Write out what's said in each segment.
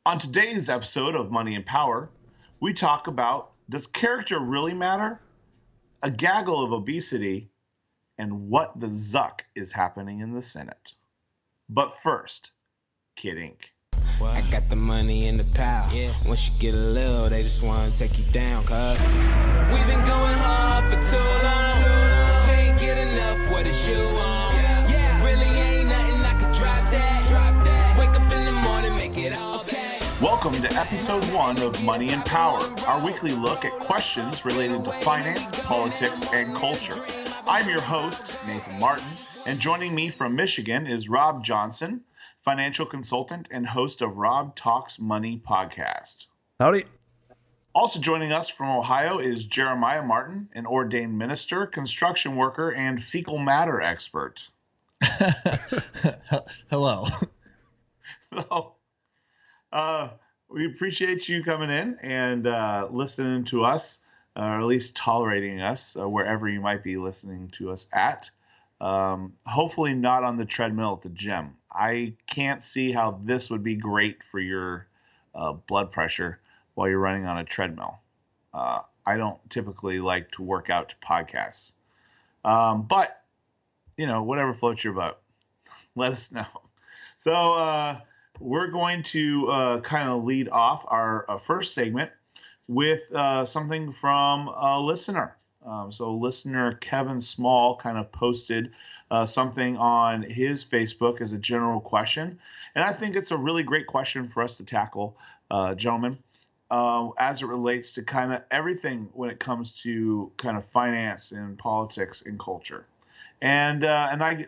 On today's episode of Money and Power, we talk about, does character really matter? A gaggle of obesity, and what the Zuck is happening in the Senate. But first, Kid Ink. I got the money and the power. Yeah. Once you get a little, they just want to take you down, cuz we've been going hard for too long. Can't get enough, what is you on? Yeah. Really ain't nothing I could drop that. Wake up in the morning, make it all okay. Welcome to episode 1 of Money and Power, our weekly look at questions related to finance, politics, and culture. I'm your host, Nathan Martin, and joining me from Michigan is Rob Johnson, financial consultant and host of Rob Talks Money podcast. Howdy. Also joining us from Ohio is Jeremiah Martin, an ordained minister, construction worker, and fecal matter expert. Hello. So, we appreciate you coming in and listening to us, or at least tolerating us wherever you might be listening to us at. Hopefully not on the treadmill at the gym. I can't see how this would be great for your blood pressure while you're running on a treadmill. I don't typically like to work out to podcasts. But, you know, whatever floats your boat, let us know. So we're going to kind of lead off our first segment with something from a listener. So listener Kevin Small kind of posted something on his Facebook as a general question. And I think it's a really great question for us to tackle, gentlemen, as it relates to kind of everything when it comes to kind of finance and politics and culture. And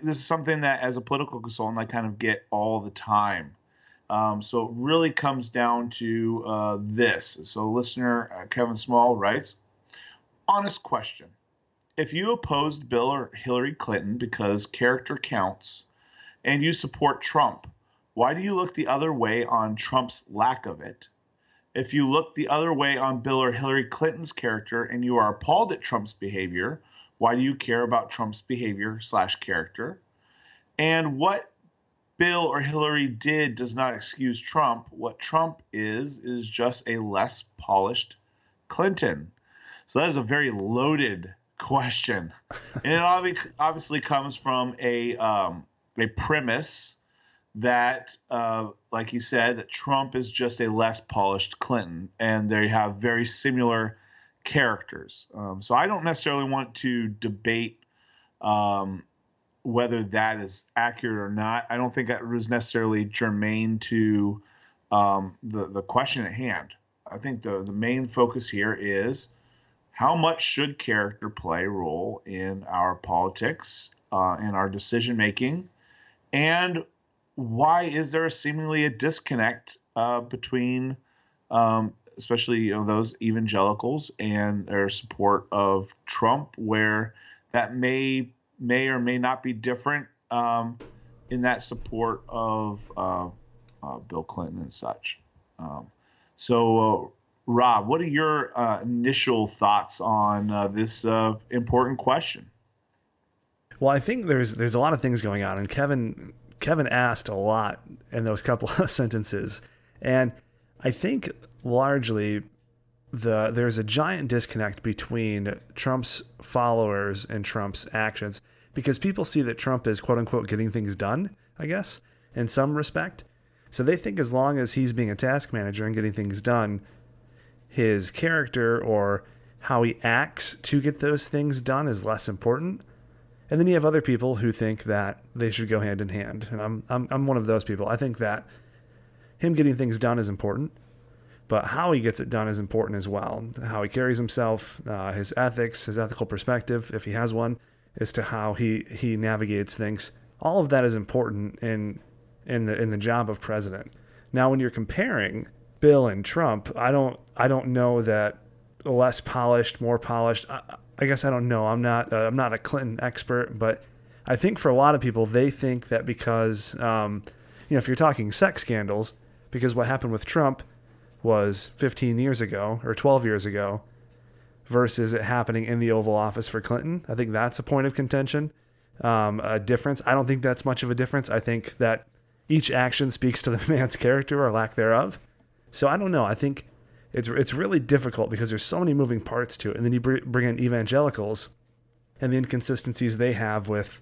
this is something that as a political consultant, I kind of get all the time. So it really comes down to this. So listener Kevin Small writes, honest question. If you opposed Bill or Hillary Clinton because character counts and you support Trump, why do you look the other way on Trump's lack of it? If you look the other way on Bill or Hillary Clinton's character and you are appalled at Trump's behavior, why do you care about Trump's behavior / character? And what Bill or Hillary did does not excuse Trump. What Trump is just a less polished Clinton. So that is a very loaded question. And it obviously comes from a premise that, like you said, that Trump is just a less polished Clinton, and they have very similar characters. So I don't necessarily want to debate whether that is accurate or not. I don't think that was necessarily germane to the question at hand. I think the main focus here is how much should character play a role in our politics, in our decision making, and why is there seemingly a disconnect between, especially those evangelicals and their support of Trump, where that may or may not be different in that support of Bill Clinton and such. So, Rob, what are your initial thoughts on this important question? Well, I think there's a lot of things going on, and Kevin asked a lot in those couple of sentences, and I think largely there's a giant disconnect between Trump's followers and Trump's actions, because people see that Trump is quote unquote getting things done, I guess, in some respect. So they think as long as he's being a task manager and getting things done, his character or how he acts to get those things done is less important. And then you have other people who think that they should go hand in hand. And I'm one of those people. I think that him getting things done is important, but how he gets it done is important as well. How he carries himself, his ethics, his ethical perspective, if he has one, as to how he navigates things. All of that is important in the job of president. Now, when you're comparing Bill and Trump, I don't know that less polished, more polished. I guess I don't know. I'm not a Clinton expert, but I think for a lot of people, they think that because if you're talking sex scandals, because what happened with Trump was 15 years ago or 12 years ago versus it happening in the Oval Office for Clinton. I think that's a point of contention, a difference. I don't think that's much of a difference. I think that each action speaks to the man's character or lack thereof. So I don't know. I think it's really difficult because there's so many moving parts to it. And then you bring in evangelicals and the inconsistencies they have with,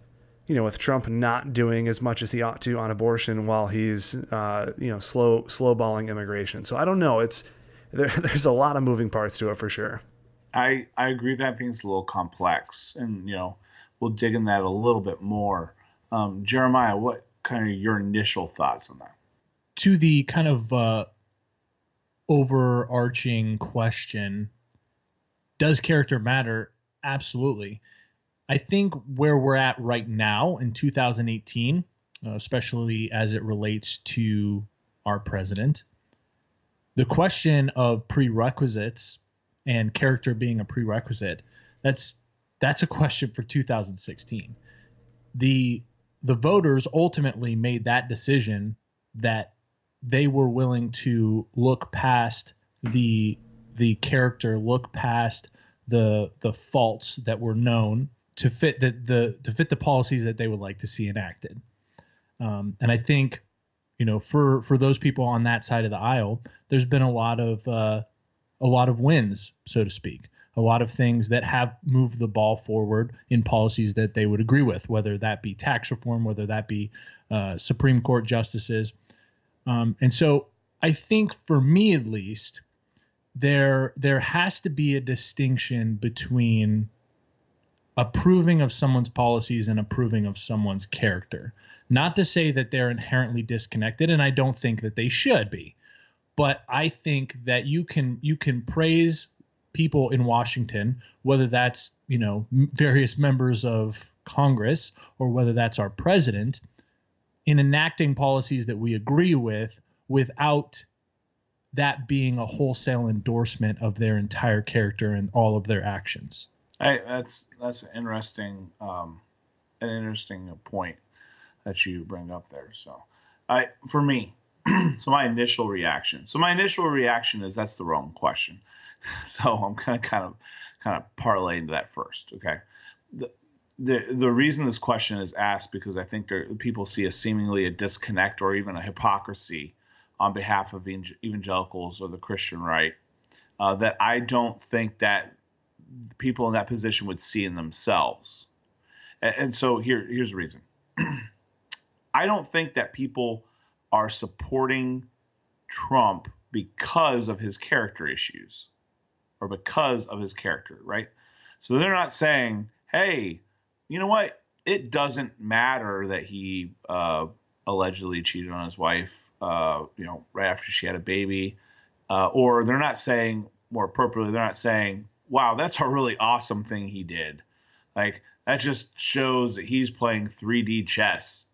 with Trump not doing as much as he ought to on abortion while he's, slow balling immigration. So I don't know. There's a lot of moving parts to it for sure. I agree that I think it's a little complex, and we'll dig in that a little bit more. Jeremiah, what kind of your initial thoughts on that? To the kind of overarching question, does character matter? Absolutely. I think where we're at right now in 2018, especially as it relates to our president, the question of prerequisites and character being a prerequisite, that's a question for 2016. The voters ultimately made that decision that they were willing to look past the character, look past the faults that were known to fit the policies that they would like to see enacted. And I think, for those people on that side of the aisle, there's been a lot of wins, so to speak, a lot of things that have moved the ball forward in policies that they would agree with, whether that be tax reform, whether that be Supreme Court justices. And so I think for me, at least, there has to be a distinction between approving of someone's policies and approving of someone's character. Not to say that they're inherently disconnected, and I don't think that they should be. But I think that you can praise people in Washington, whether that's, various members of Congress or whether that's our president, in enacting policies that we agree with without that being a wholesale endorsement of their entire character and all of their actions. That's an interesting point that you bring up there. So, for me, so my initial reaction is that's the wrong question. So I'm gonna kind of parlay into that first. Okay, the reason this question is asked because I think people see seemingly a disconnect or even a hypocrisy on behalf of evangelicals or the Christian right that I don't think that people in that position would see in themselves. And so here's the reason. I don't think that people are supporting Trump because of his character issues or because of his character, right? So they're not saying, hey, you know what? It doesn't matter that he allegedly cheated on his wife, right after she had a baby. Or they're not saying, more appropriately, they're not saying, wow, that's a really awesome thing he did. Like, that just shows that he's playing 3D chess,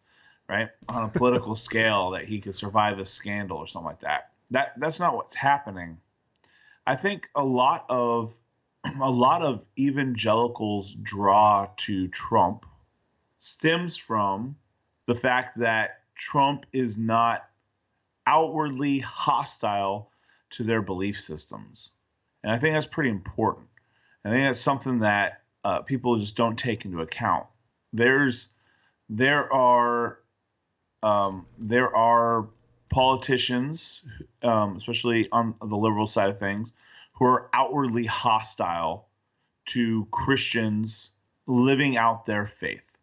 right, on a political scale, that he could survive a scandal or something like that. That's not what's happening. I think a lot of evangelicals' draw to Trump stems from the fact that Trump is not outwardly hostile to their belief systems. And I think that's pretty important. I think that's something that people just don't take into account. There are politicians, especially on the liberal side of things, who are outwardly hostile to Christians living out their faith.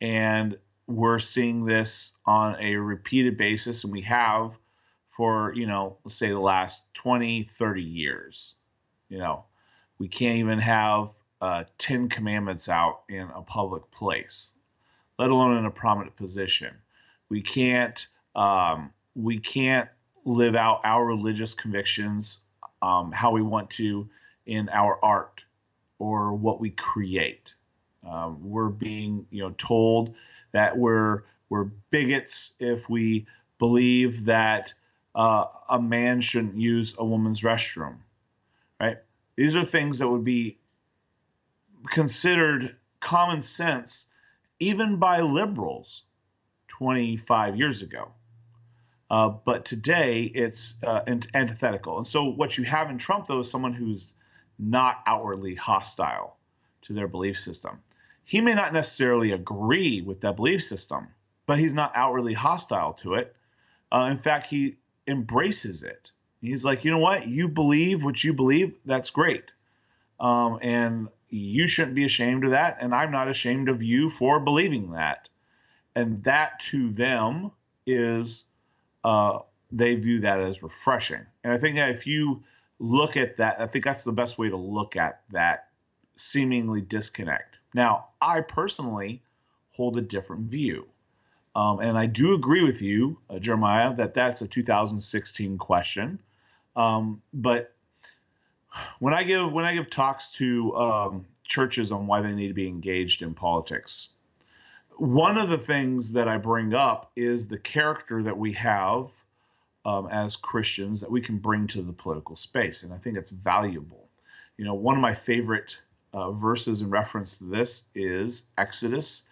And we're seeing this on a repeated basis, and we have for, let's say the last 20, 30 years. We can't even have 10 commandments out in a public place, let alone in a prominent position. We can't live out our religious convictions how we want to in our art or what we create. We're being, told that we're bigots if we believe that a man shouldn't use a woman's restroom, right? These are things that would be considered common sense even by liberals 25 years ago. But today it's antithetical. And so what you have in Trump, though, is someone who's not outwardly hostile to their belief system. He may not necessarily agree with that belief system, but he's not outwardly hostile to it. In fact, he embraces it. He's like, you know what? You believe what you believe. That's great. And you shouldn't be ashamed of that. And I'm not ashamed of you for believing that. And that to them is, they view that as refreshing. And I think that if you look at that, I think that's the best way to look at that seemingly disconnect. Now, I personally hold a different view. And I do agree with you, Jeremiah, that that's a 2016 question. But when I give talks to churches on why they need to be engaged in politics, one of the things that I bring up is the character that we have as Christians that we can bring to the political space, and I think it's valuable. You know, one of my favorite verses in reference to this is Exodus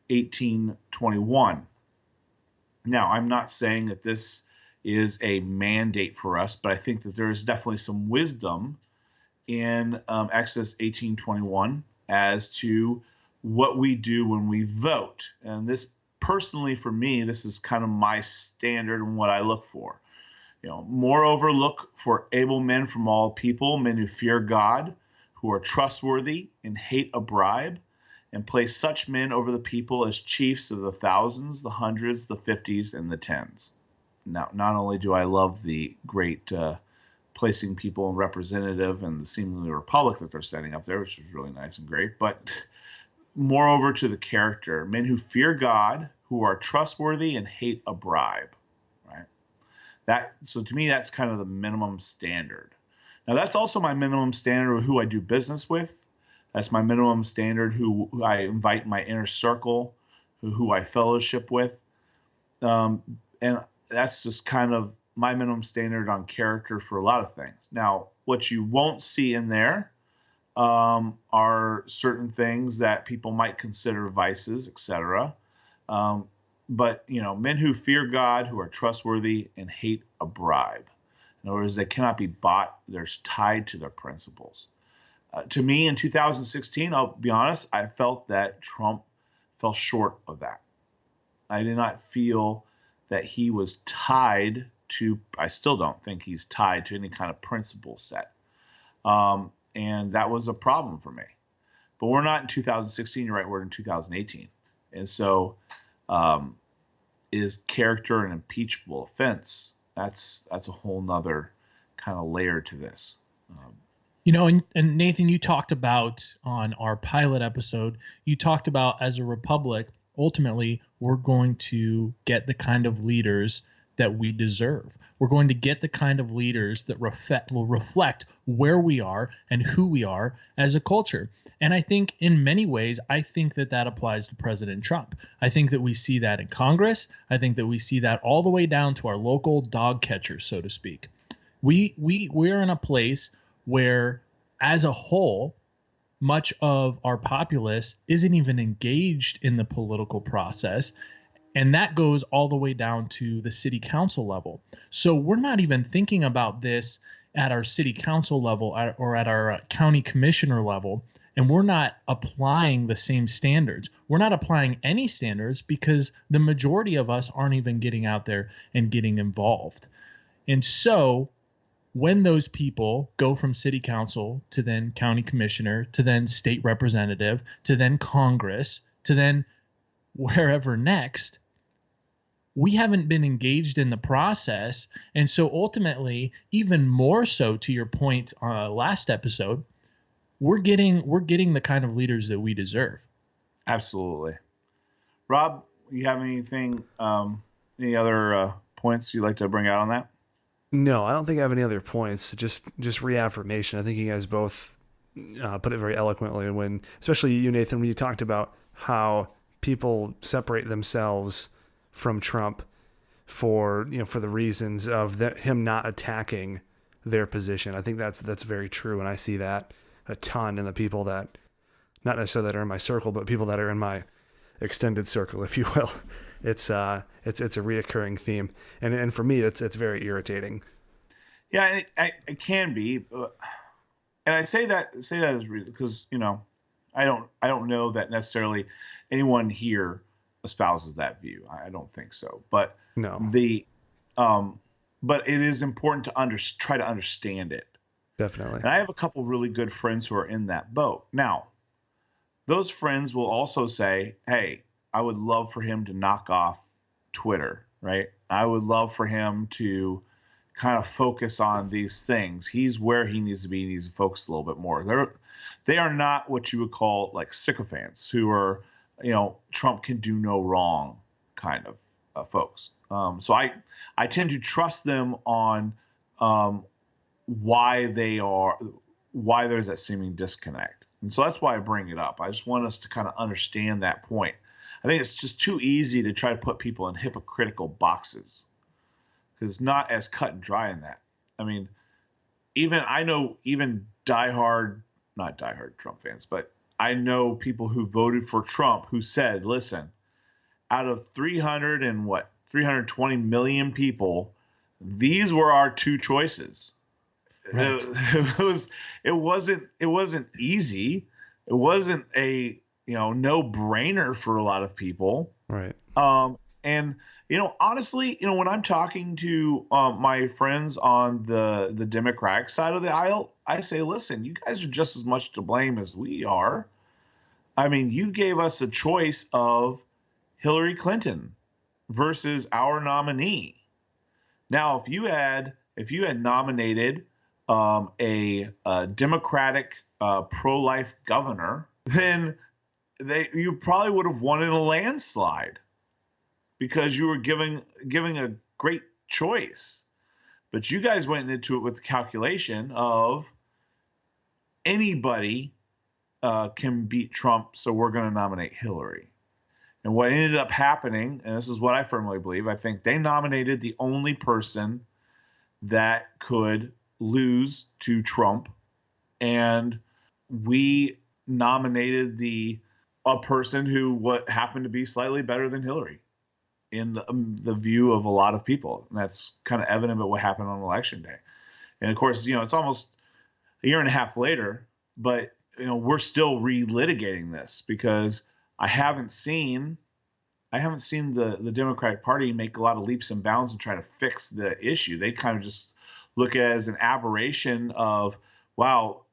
18:21. Now, I'm not saying that this is a mandate for us, but I think that there is definitely some wisdom in Exodus 18:21 as to what we do when we vote. And this, personally, for me, this is kind of my standard and what I look for. You know, moreover, look for able men from all people, men who fear God, who are trustworthy and hate a bribe, and place such men over the people as chiefs of the thousands, the hundreds, the fifties, and the tens. Now, not only do I love the great placing people in representative and the seemingly republic that they're setting up there, which is really nice and great, but moreover to the character, men who fear God, who are trustworthy and hate a bribe, right? So to me, that's kind of the minimum standard. Now, that's also my minimum standard of who I do business with. That's my minimum standard who I invite in my inner circle, who I fellowship with. And that's just kind of my minimum standard on character for a lot of things. Now, what you won't see in there are certain things that people might consider vices, etc. But, you know, men who fear God, who are trustworthy and hate a bribe. In other words, they cannot be bought. They're tied to their principles. To me, in 2016, I'll be honest, I felt that Trump fell short of that. I did not feel that he was tied to, I still don't think he's tied to any kind of principle set. And that was a problem for me. But we're not in 2016, you're right, we're in 2018. And so is character an impeachable offense? That's a whole nother kind of layer to this. You know, and Nathan, you talked about on our pilot episode, you talked about as a republic, ultimately, we're going to get the kind of leaders that we deserve. We're going to get the kind of leaders that will reflect where we are and who we are as a culture. And I think in many ways, I think that applies to President Trump. I think that we see that in Congress. I think that we see that all the way down to our local dog catchers, so to speak. We're in a place where, as a whole, much of our populace isn't even engaged in the political process. And that goes all the way down to the city council level. So we're not even thinking about this at our city council level or at our county commissioner level. And we're not applying the same standards. We're not applying any standards because the majority of us aren't even getting out there and getting involved. And so when those people go from city council to then county commissioner to then state representative to then Congress to then wherever next, we haven't been engaged in the process. And so ultimately, even more so to your point last episode, we're getting the kind of leaders that we deserve. Absolutely. Rob, you have anything, any other points you'd like to bring out on that? No, I don't think I have any other points. Just reaffirmation. I think you guys both put it very eloquently when, especially you, Nathan, when you talked about how people separate themselves from Trump for the reasons of him not attacking their position. I think that's very true, and I see that a ton in the people that, not necessarily that are in my circle, but people that are in my extended circle, if you will. It's a reoccurring theme, and for me, it's very irritating. Yeah, it can be, and I say that as because I don't know that necessarily anyone here espouses that view. I don't think so, but no. but it is important to try to understand it. Definitely. And I have a couple really good friends who are in that boat. Now, those friends will also say, hey, I would love for him to knock off Twitter, right? I would love for him to kind of focus on these things. He's where he needs to be. He needs to focus a little bit more. They are not what you would call like sycophants who are, Trump can do no wrong kind of folks. So I tend to trust them on why there's that seeming disconnect. And so that's why I bring it up. I just want us to kind of understand that point. I think it's just too easy to try to put people in hypocritical boxes because it's not as cut and dry in that. I mean, I know even not diehard Trump fans, but I know people who voted for Trump who said, listen, out of 320 million people, these were our two choices. Right. It wasn't easy. It wasn't a no-brainer for a lot of people. Right. And honestly, when I'm talking to my friends on the Democratic side of the aisle, I say, listen, you guys are just as much to blame as we are. I mean, you gave us a choice of Hillary Clinton versus our nominee. Now, if you had nominated a Democratic pro-life governor, then you probably would have won in a landslide because you were giving a great choice. But you guys went into it with the calculation of anybody can beat Trump, so we're going to nominate Hillary. And what ended up happening, and this is what I firmly believe, I think they nominated the only person that could lose to Trump, and we nominated a person who happened to be slightly better than Hillary in the view of a lot of people. And that's kind of evident about what happened on election day. And of course, it's almost a year and a half later, but we're still relitigating this because I haven't seen the Democratic Party make a lot of leaps and bounds and try to fix the issue. They kind of just look at it as an aberration of, wow,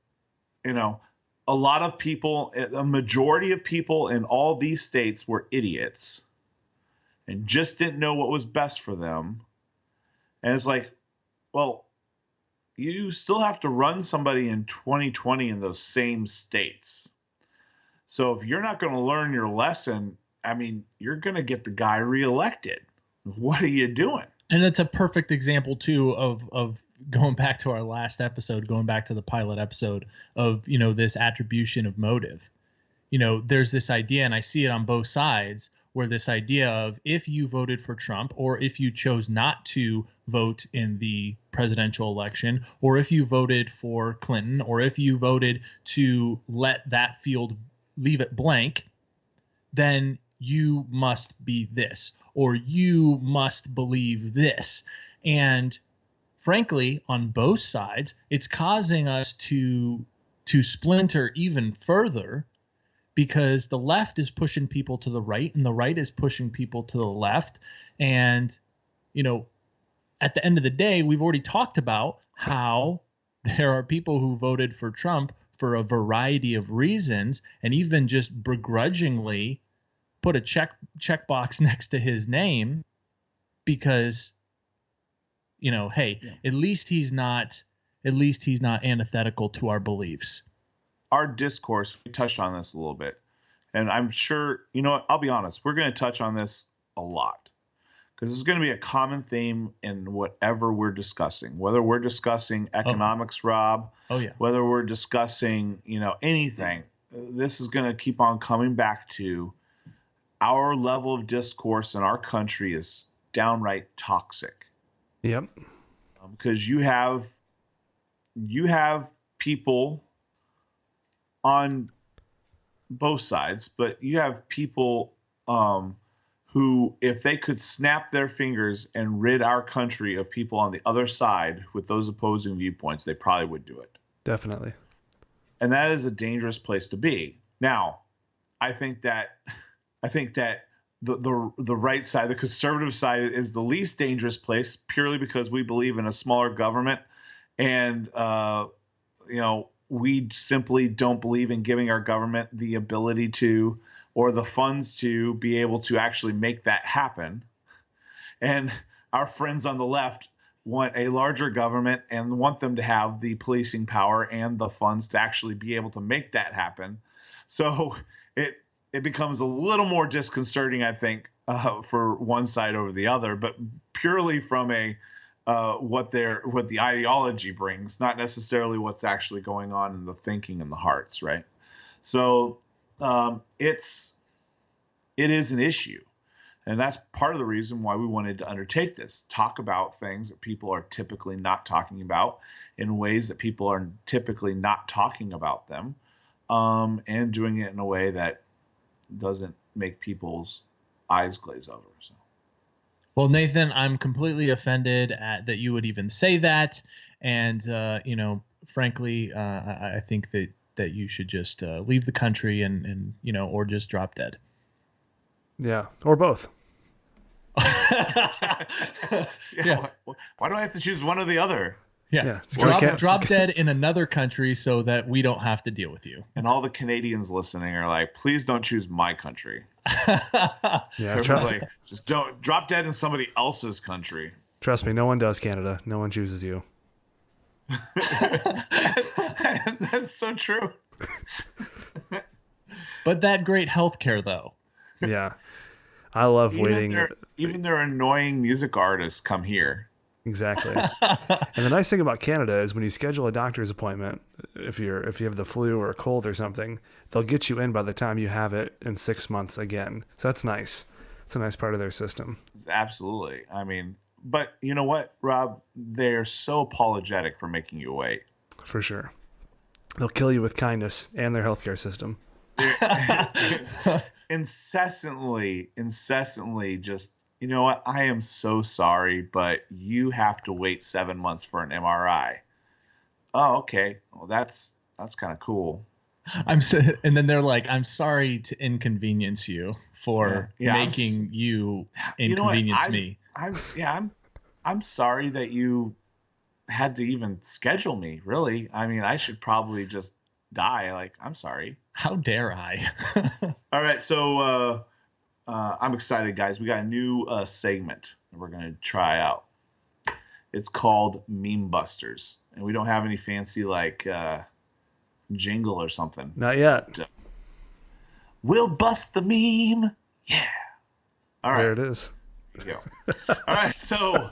a lot of people, a majority of people in all these states were idiots and just didn't know what was best for them. And it's like, well, you still have to run somebody in 2020 in those same states. So if you're not going to learn your lesson, I mean, you're going to get the guy reelected. What are you doing? And it's a perfect example, too, of going back to our last episode, going back to the pilot episode of, this attribution of motive. There's this idea, and I see it on both sides, where this idea of if you voted for Trump or if you chose not to vote in the presidential election, or if you voted for Clinton, or if you voted to let that field leave it blank, then you must be this, or you must believe this. And frankly, on both sides, it's causing us to splinter even further, because the left is pushing people to the right and the right is pushing people to the left. And, at the end of the day, we've already talked about how there are people who voted for Trump for a variety of reasons, and even just begrudgingly put a checkbox next to his name because, hey, yeah, at least he's not antithetical to our beliefs. Our discourse, we touched on this a little bit, and I'm sure, I'll be honest, we're going to touch on this a lot because this is going to be a common theme in whatever we're discussing, whether we're discussing economics, Rob, whether we're discussing, anything. This is going to keep on coming back to our level of discourse in our country is downright toxic. Yep. Because you have people on both sides, but you have people who, if they could snap their fingers and rid our country of people on the other side with those opposing viewpoints, they probably would do it. Definitely. And that is a dangerous place to be. Now, I think that the right side, the conservative side, is the least dangerous place, purely because we believe in a smaller government, and we simply don't believe in giving our government the ability to, or the funds to be able to actually make that happen. And our friends on the left want a larger government and want them to have the policing power and the funds to actually be able to make that happen. So it becomes a little more disconcerting, I think, for one side over the other, but purely from what the ideology brings, not necessarily what's actually going on in the thinking and the hearts, right? So it is an issue. And that's part of the reason why we wanted to undertake this, talk about things that people are typically not talking about in ways that people are typically not talking about them, and doing it in a way that doesn't make people's eyes glaze over. So. Well, Nathan, I'm completely offended that you would even say that. And, frankly, I think that you should just leave the country and or just drop dead. Yeah, or both. Yeah. Why do I have to choose one or the other? Yeah. Yeah. Drop dead in another country so that we don't have to deal with you. And all the Canadians listening are like, please don't choose my country. Yeah, just don't drop dead in somebody else's country. Trust me, no one does, Canada. No one chooses you. That's so true. But that great healthcare, though. Yeah. I love waiting. Even their annoying music artists come here. Exactly. And the nice thing about Canada is when you schedule a doctor's appointment, if you have the flu or a cold or something, they'll get you in by the time you have it in 6 months again. So that's nice. It's a nice part of their system. Absolutely. I mean, but you know what, Rob? They're so apologetic for making you wait. For sure. They'll kill you with kindness and their healthcare system. incessantly just, you know what, I am so sorry, but you have to wait 7 months for an MRI. Oh, okay. Well, that's kind of cool. And then they're like, I'm sorry to inconvenience you for making you inconvenience me. I'm sorry that you had to even schedule me, really. I mean, I should probably just die. Like, I'm sorry. How dare I? All right, so I'm excited, guys. We got a new segment that we're going to try out. It's called Meme Busters, and we don't have any fancy jingle or something. Not yet. We'll bust the meme. Yeah. All right. There it is. There you go. All right, so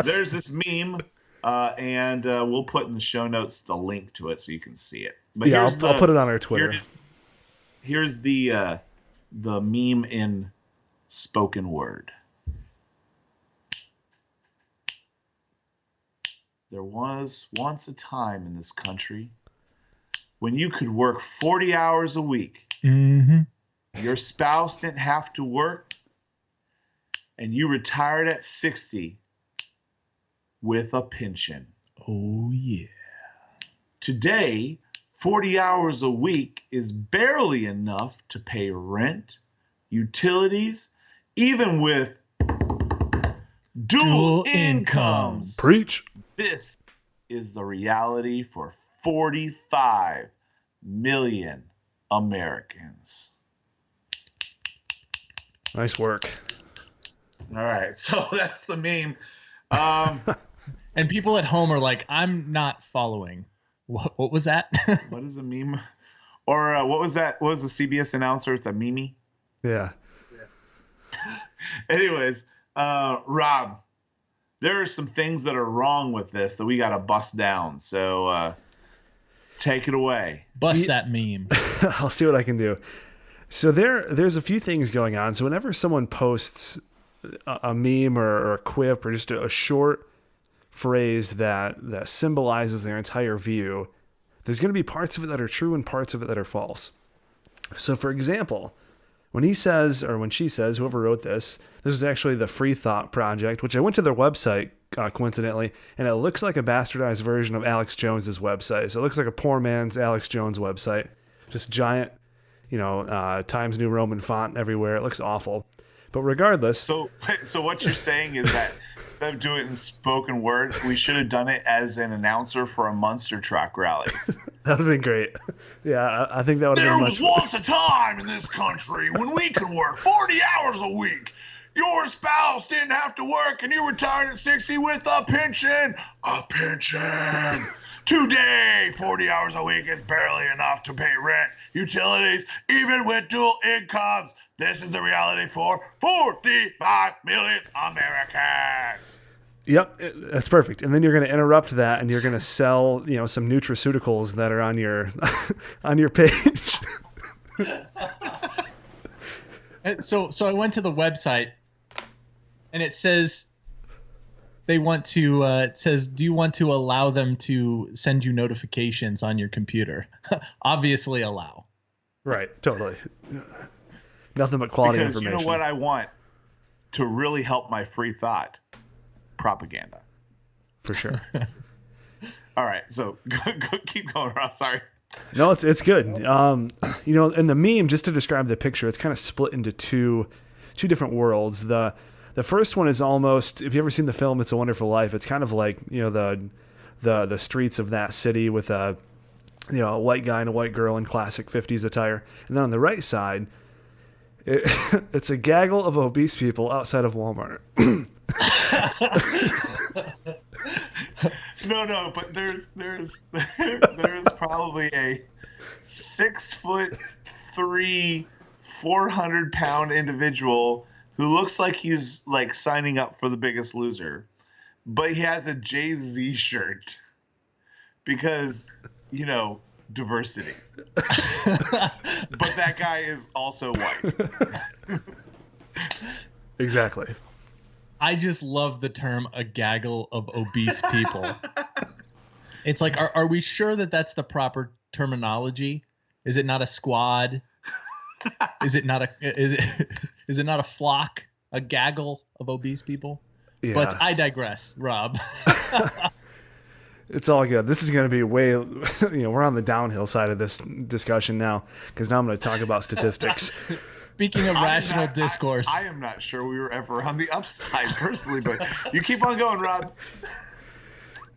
there's this meme, and we'll put in the show notes the link to it so you can see it. But yeah, I'll put it on our Twitter. Here's the meme in spoken word. There was once a time in this country when you could work 40 hours a week. Mm-hmm. Your spouse didn't have to work, and you retired at 60 with a pension. Oh, yeah. Today, 40 hours a week is barely enough to pay rent, utilities, even with dual incomes. Preach. This is the reality for 45 million Americans. Nice work. All right, so that's the meme. And people at home are like, I'm not following. What was that? What is a meme? Or what was that? What was the CBS announcer? It's a meme? Yeah. Anyways, Rob, there are some things that are wrong with this that we got to bust down. So take it away. Bust that meme. I'll see what I can do. So there's a few things going on. So whenever someone posts a meme or a quip or just a short phrase that symbolizes their entire view, there's going to be parts of it that are true and parts of it that are false. So for example, when he says, or when she says, whoever wrote this is actually the Free Thought Project, which I went to their website coincidentally, and it looks like a bastardized version of Alex Jones's website. So it looks like a poor man's Alex Jones website, just giant, Times New Roman font everywhere. It looks awful. But regardless. So what you're saying is that instead of doing it in spoken word, we should have done it as an announcer for a Munster truck rally. That would have been great. Yeah, I think that would have been much. There was once a time in this country when we could work 40 hours a week. Your spouse didn't have to work and you retired at 60 with a pension. A pension. Today, 40 hours a week is barely enough to pay rent, utilities, even with dual incomes. This is the reality for 45 million Americans. Yep, that's perfect. And then you're going to interrupt that, and you're going to sell, some nutraceuticals that are on your on your page. So I went to the website, and it says they want to. It says, "Do you want to allow them to send you notifications on your computer?" Obviously, allow. Right. Totally. Nothing but quality because information. You know what I want to really help my free thought? Propaganda. For sure. All right, so go, keep going, Rob. Sorry. No, it's good. In the meme, just to describe the picture, it's kind of split into two different worlds. The first one is almost, if you ever seen the film It's a Wonderful Life, it's kind of like the streets of that city with a white guy and a white girl in classic 50s attire, and then on the right side, it's a gaggle of obese people outside of Walmart. No, but there's probably a 6'3", 400-pound individual who looks like he's like signing up for The Biggest Loser, but he has a Jay-Z shirt because diversity. But that guy is also white. Exactly. I just love the term "a gaggle of obese people." It's like, are we sure that that's the proper terminology? Is it not a squad? Is it not a flock? A gaggle of obese people? Yeah. But I digress, Rob. It's all good. This is going to be way, we're on the downhill side of this discussion now, because now I'm going to talk about statistics. Speaking of rational discourse. I am not sure we were ever on the upside personally, but you keep on going, Rob.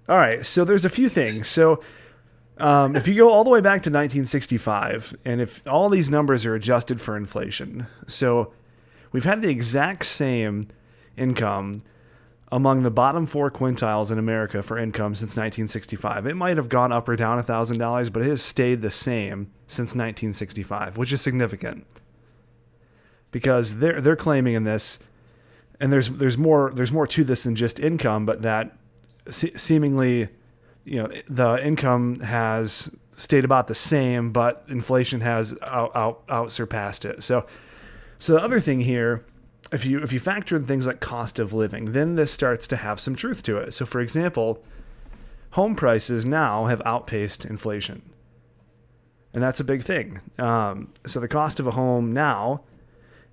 All right. So there's a few things. So if you go all the way back to 1965, and if all these numbers are adjusted for inflation, so we've had the exact same income among the bottom 4 quintiles in America for income since 1965. It might have gone up or down $1,000, but it has stayed the same since 1965, which is significant. Because they're claiming in this, and there's more to this than just income, but that seemingly, the income has stayed about the same, but inflation has out surpassed it. So the other thing here, if you factor in things like cost of living, then this starts to have some truth to it. So for example, home prices now have outpaced inflation, and that's a big thing. So the cost of a home now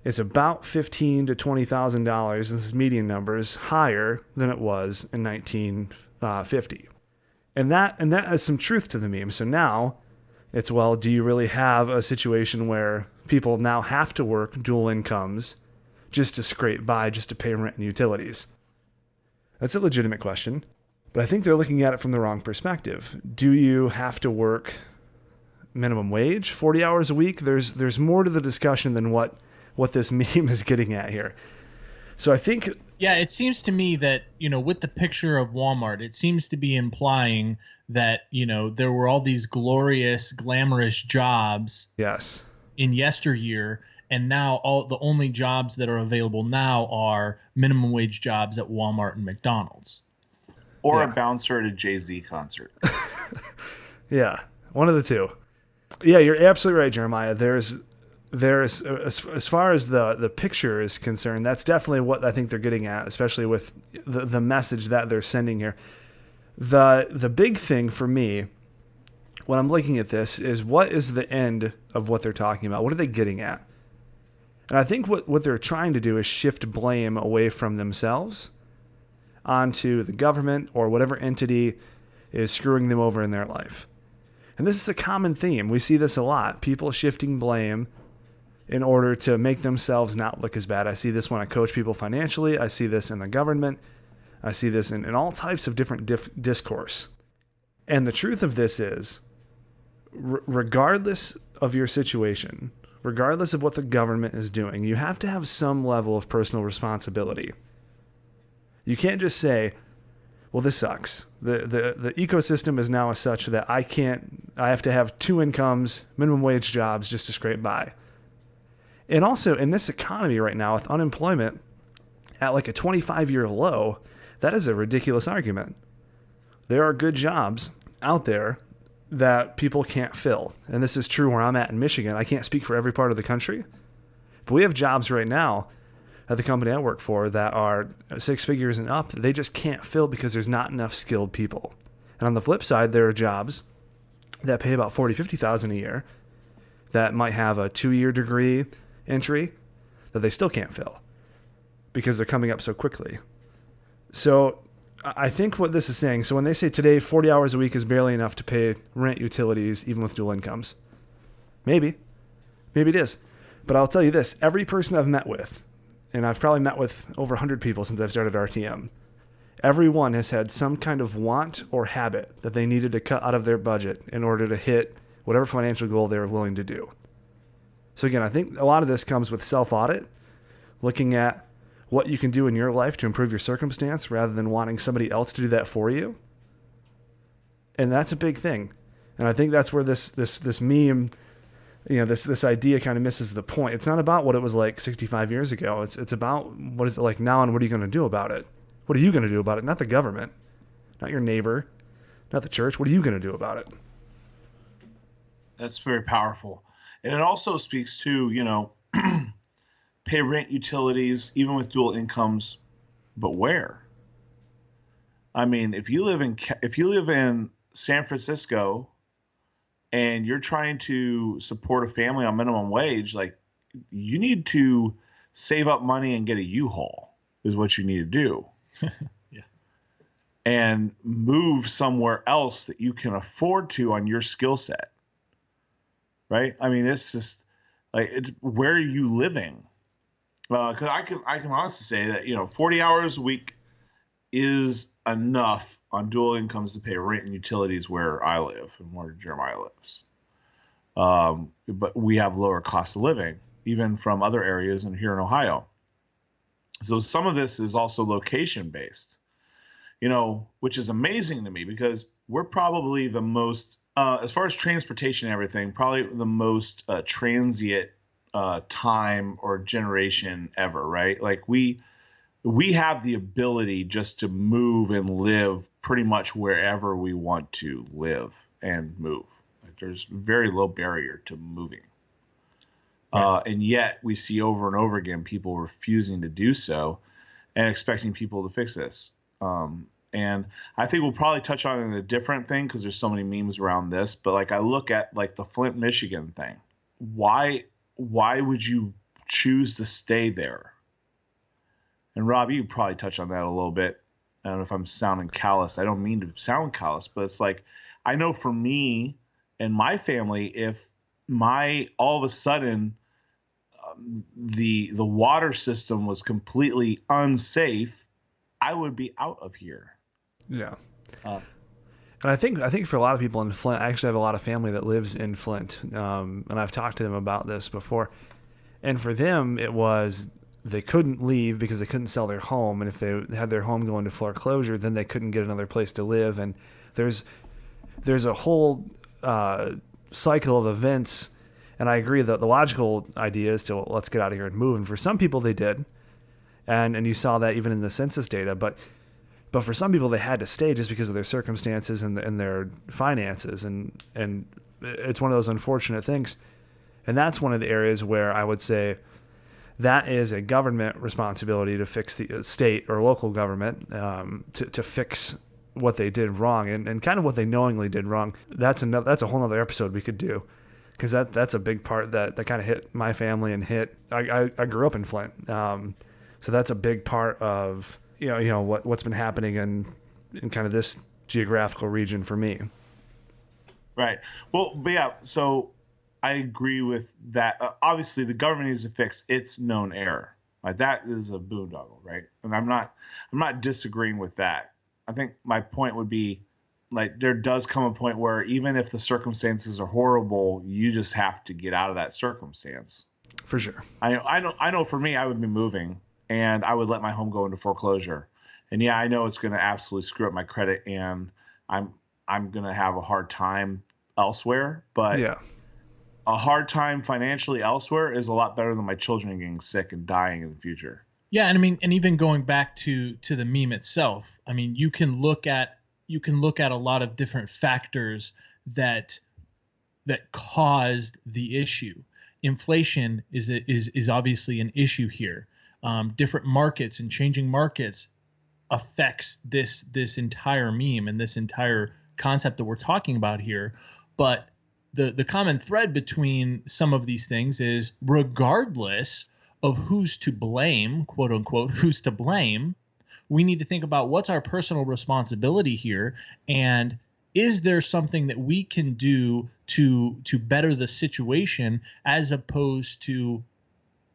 is about $15,000 to $20,000. This is median numbers, higher than it was in 1950, and that has some truth to the meme. So now it's, well, do you really have a situation where people now have to work dual incomes just to scrape by, just to pay rent and utilities? That's a legitimate question, but I think they're looking at it from the wrong perspective. Do you have to work minimum wage, 40 hours a week? There's more to the discussion than what this meme is getting at here. So I think... Yeah, it seems to me that, with the picture of Walmart, it seems to be implying that, there were all these glorious, glamorous jobs. Yes. In yesteryear, and now the only jobs that are available now are minimum wage jobs at Walmart and McDonald's. Or a bouncer at a Jay-Z concert. Yeah, one of the two. Yeah, you're absolutely right, Jeremiah. There's as far as the picture is concerned, that's definitely what I think they're getting at, especially with the message that they're sending here. The big thing for me when I'm looking at this is, what is the end of what they're talking about? What are they getting at? And I think what they're trying to do is shift blame away from themselves onto the government or whatever entity is screwing them over in their life. And this is a common theme. We see this a lot. People shifting blame in order to make themselves not look as bad. I see this when I coach people financially. I see this in the government. I see this in all types of different discourse. And the truth of this is, regardless of your situation, regardless of what the government is doing, you have to have some level of personal responsibility. You can't just say, well, this sucks. The ecosystem is now as such that I have to have 2 incomes, minimum wage jobs just to scrape by. And also in this economy right now with unemployment at like a 25-year low, that is a ridiculous argument. There are good jobs out there that people can't fill. And this is true where I'm at in Michigan. I can't speak for every part of the country, but we have jobs right now at the company I work for that are 6 figures and up. They just can't fill because there's not enough skilled people. And on the flip side, there are jobs that pay about $40,000, $50,000 a year that might have a 2-year degree entry that they still can't fill because they're coming up so quickly. So I think what this is saying, so when they say today 40 hours a week is barely enough to pay rent, utilities, even with dual incomes, maybe it is. But I'll tell you this, every person I've met with, and I've probably met with over 100 people since I've started RTM, everyone has had some kind of want or habit that they needed to cut out of their budget in order to hit whatever financial goal they were willing to do. So again, I think a lot of this comes with self-audit, looking at what you can do in your life to improve your circumstance rather than wanting somebody else to do that for you. And that's a big thing. And I think that's where this meme, this idea kind of misses the point. It's not about what it was like 65 years ago. It's about what is it like now and what are you going to do about it? What are you going to do about it? Not the government, not your neighbor, not the church. What are you going to do about it? That's very powerful. And it also speaks to, pay rent, utilities, even with dual incomes, but where? I mean, if you live in San Francisco and you're trying to support a family on minimum wage, like you need to save up money and get a U-Haul is what you need to do. Yeah. And move somewhere else that you can afford to on your skill set. Right? I mean, it's just like, where are you living? Because I can honestly say that 40 hours a week is enough on dual incomes to pay rent and utilities where I live and where Jeremiah lives. But we have lower cost of living, even from other areas here in Ohio. So some of this is also location based, which is amazing to me because we're probably the most, as far as transportation and everything, probably the most transient time or generation ever, right? Like we have the ability just to move and live pretty much wherever we want to live and move. Like there's very low barrier to moving. Right. And yet we see over and over again people refusing to do so and expecting people to fix this. And I think we'll probably touch on it in a different thing because there's so many memes around this. But like I look at like the Flint, Michigan thing. Why would you choose to stay there? And Rob, you probably touch on that a little bit. I don't know if I'm sounding callous. I don't mean to sound callous, but it's like I know for me and my family, if all of a sudden the water system was completely unsafe, I would be out of here. Yeah. And I think for a lot of people in Flint, I actually have a lot of family that lives in Flint, and I've talked to them about this before. And for them, it was they couldn't leave because they couldn't sell their home, and if they had their home go into foreclosure, then they couldn't get another place to live. And there's a whole cycle of events, and I agree that the logical idea is to let's get out of here and move. And for some people, they did, and you saw that even in the census data, but for some people, they had to stay just because of their circumstances and their finances. And it's one of those unfortunate things. And that's one of the areas where I would say that is a government responsibility to fix the state or local government to fix what they did wrong and kind of what they knowingly did wrong. That's a whole other episode we could do because that's a big part that kind of hit my family and I grew up in Flint. So that's a big part of what's been happening in kind of this geographical region for me. Right. Well, but yeah, so I agree with that. Obviously, the government needs to fix its known error. Like that is a boondoggle, right? And I'm not disagreeing with that. I think my point would be, like, there does come a point where even if the circumstances are horrible, you just have to get out of that circumstance. For sure. I know for me, I would be moving and I would let my home go into foreclosure. And yeah, I know it's going to absolutely screw up my credit, and I'm going to have a hard time elsewhere, but Yeah. a hard time financially elsewhere is a lot better than my children getting sick and dying in the future. Yeah, and I mean, and even going back to the meme itself, I mean, you can look at a lot of different factors that caused the issue. Inflation is obviously an issue here. Different markets and changing markets affects this entire meme and this entire concept that we're talking about here. But the common thread between some of these things is, regardless of who's to blame, quote unquote, who's to blame, we need to think about what's our personal responsibility here, and is there something that we can do to better the situation, as opposed to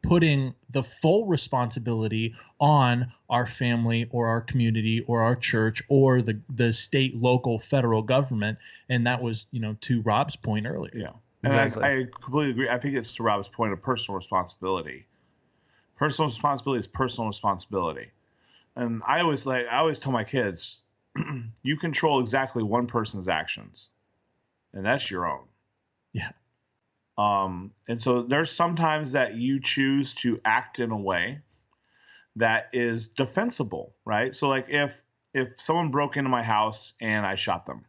putting the full responsibility on our family or our community or our church or the state, local, federal government. And that was, to Rob's point earlier. Yeah, exactly. I completely agree. I think it's to Rob's point of personal responsibility. Personal responsibility is personal responsibility. And I always tell my kids, you control exactly one person's actions, and that's your own. Yeah. And so there's sometimes that you choose to act in a way that is defensible, right? So like if someone broke into my house and I shot them,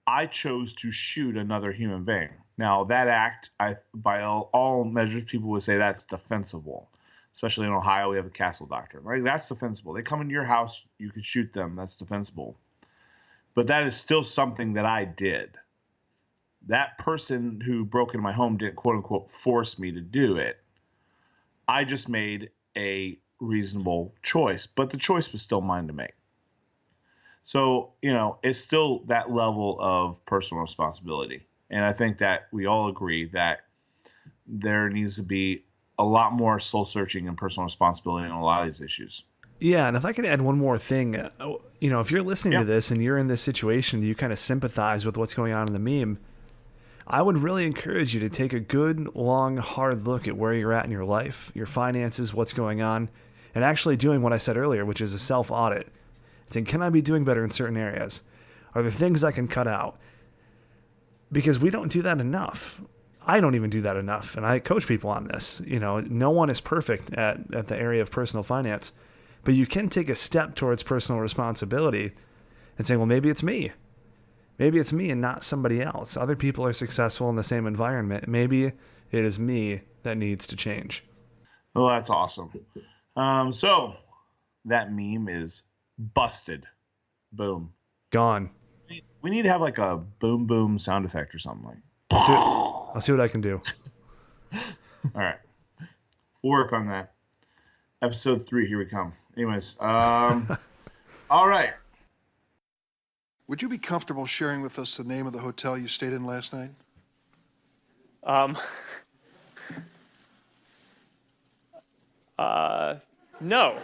I chose to shoot another human being. Now that act, by all measures, people would say that's defensible. Especially in Ohio, we have the castle doctrine. Right? That's defensible. They come into your house, you could shoot them. That's defensible. But that is still something that I did. That person who broke into my home didn't, quote unquote, force me to do it. I just made a reasonable choice, but the choice was still mine to make. So, it's still that level of personal responsibility. And I think that we all agree that there needs to be a lot more soul searching and personal responsibility on a lot of these issues. Yeah, and if I could add one more thing, if you're listening to this and you're in this situation, you kind of sympathize with what's going on in the meme, I would really encourage you to take a good, long, hard look at where you're at in your life, your finances, what's going on, and actually doing what I said earlier, which is a self-audit. Saying, can I be doing better in certain areas? Are there things I can cut out? Because we don't do that enough. I don't even do that enough, and I coach people on this. No one is perfect at the area of personal finance, but you can take a step towards personal responsibility and say, well, maybe it's me. Maybe it's me and not somebody else. Other people are successful in the same environment. Maybe it is me that needs to change. Well, that's awesome. So that meme is busted. Boom. Gone. We need to have like a boom boom sound effect or something like. I'll see what I can do. All right. We'll work on that. Episode 3, here we come. Anyways, all right. Would you be comfortable sharing with us the name of the hotel you stayed in last night? No.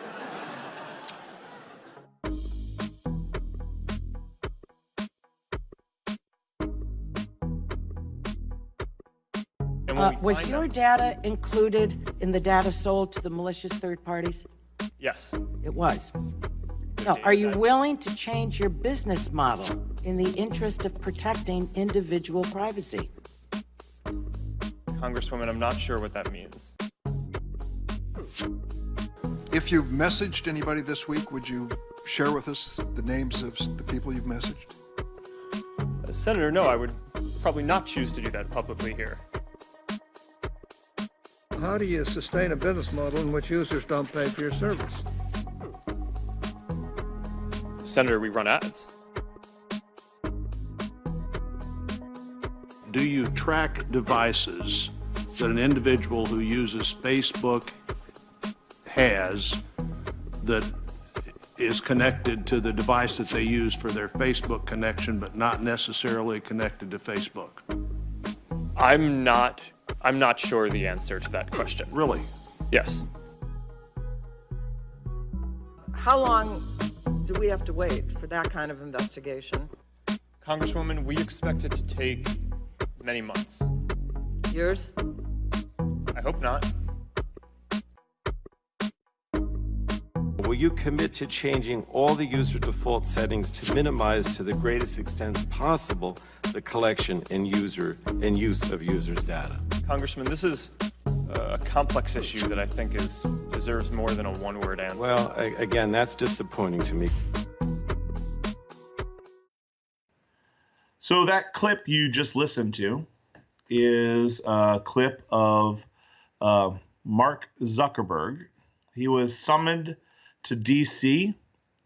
Was your data included in the data sold to the malicious third parties? Yes. It was. Now, are you willing to change your business model in the interest of protecting individual privacy? Congresswoman, I'm not sure what that means. If you've messaged anybody this week, would you share with us the names of the people you've messaged? Senator, no, I would probably not choose to do that publicly here. How do you sustain a business model in which users don't pay for your service? Senator, we run ads. Do you track devices that an individual who uses Facebook has that is connected to the device that they use for their Facebook connection, but not necessarily connected to Facebook? I'm not sure the answer to that question. Really? Yes. How long do we have to wait for that kind of investigation? Congresswoman, we expect it to take many months. Years? I hope not. Will you commit to changing all the user default settings to minimize to the greatest extent possible the collection and use of users' data? Congressman, this is a complex issue that I think deserves more than a one-word answer. Well, again, that's disappointing to me. So that clip you just listened to is a clip of Mark Zuckerberg. He was summoned to D.C.,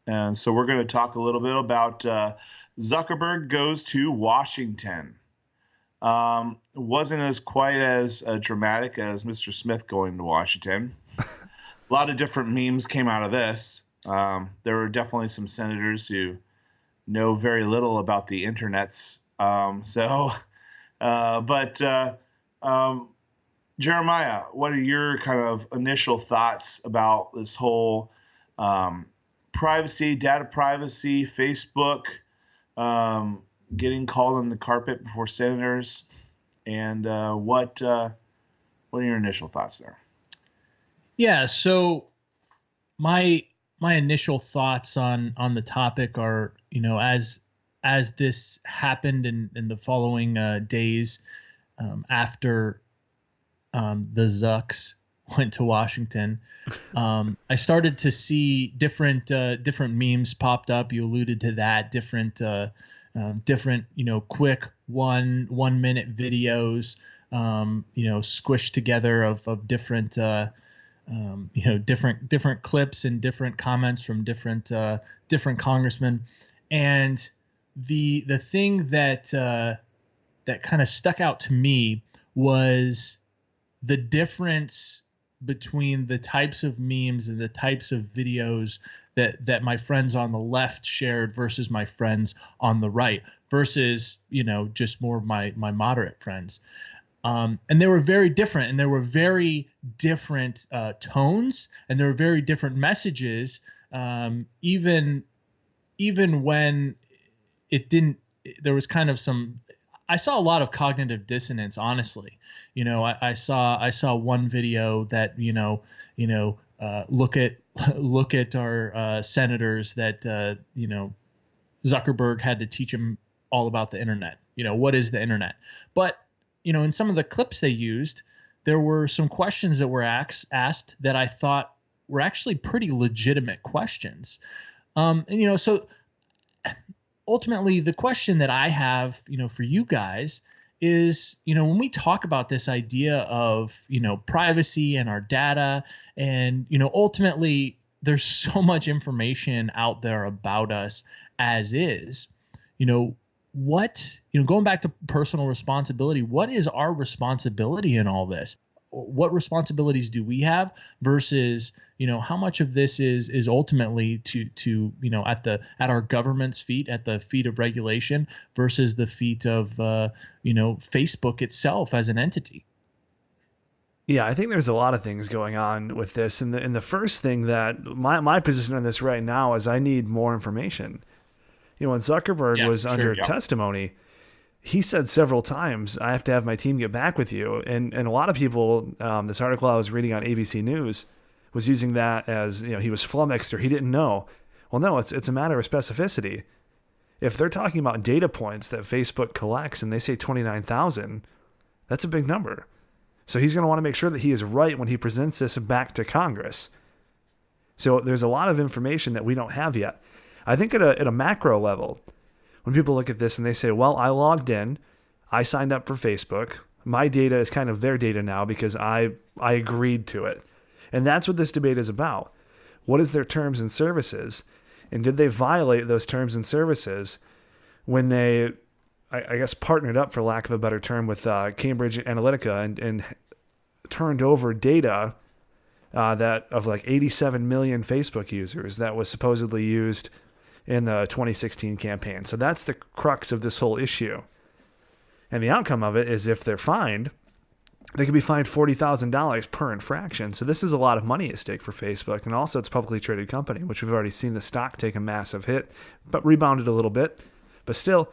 and so we're going to talk a little bit about Zuckerberg goes to Washington. It wasn't quite as dramatic as Mr. Smith going to Washington. A lot of different memes came out of this. There were definitely some senators who know very little about the internets. Jeremiah, what are your kind of initial thoughts about this whole privacy, data privacy, Facebook getting called on the carpet before senators, and what are your initial thoughts there? Yeah, so my initial thoughts on the topic are, as this happened in the following days after the Zucks went to Washington, I started to see different memes popped up. You alluded to that, different quick 1 minute videos, squished together of different different clips and different comments from different congressmen. And the thing that kind of stuck out to me was the difference between the types of memes and the types of videos that my friends on the left shared versus my friends on the right, versus just more of my moderate friends. And they were very different, and there were very different tones, and there were very different messages, even when it didn't. There was kind of I saw a lot of cognitive dissonance, honestly. I saw one video that look at our senators that Zuckerberg had to teach them all about the internet. What is the internet? But in some of the clips they used, there were some questions that were asked that I thought were actually pretty legitimate questions. So ultimately, the question that I have, for you guys is, when we talk about this idea of, privacy and our data, and, ultimately there's so much information out there about us as is, going back to personal responsibility, what is our responsibility in all this? What responsibilities do we have versus, how much of this is ultimately to at our government's feet, at the feet of regulation, versus the feet of Facebook itself as an entity? Yeah, I think there's a lot of things going on with this, and the first thing that my position on this right now is I need more information. When Zuckerberg was under testimony, he said several times, I have to have my team get back with you. And a lot of people, this article I was reading on ABC News was using that as, he was flummoxed or he didn't know. Well, no, it's a matter of specificity. If they're talking about data points that Facebook collects and they say 29,000, that's a big number. So he's going to want to make sure that he is right when he presents this back to Congress. So there's a lot of information that we don't have yet. I think at a macro level, when people look at this and they say, well, I logged in, I signed up for Facebook, my data is kind of their data now because I agreed to it. And that's what this debate is about. What is their terms and services? And did they violate those terms and services when they, I guess, partnered up, for lack of a better term, with Cambridge Analytica and turned over data that of like 87 million Facebook users that was supposedly used in the 2016 campaign. So that's the crux of this whole issue. And the outcome of it is if they're fined, they could be fined $40,000 per infraction. So this is a lot of money at stake for Facebook. And also it's a publicly traded company, which we've already seen the stock take a massive hit, but rebounded a little bit. But still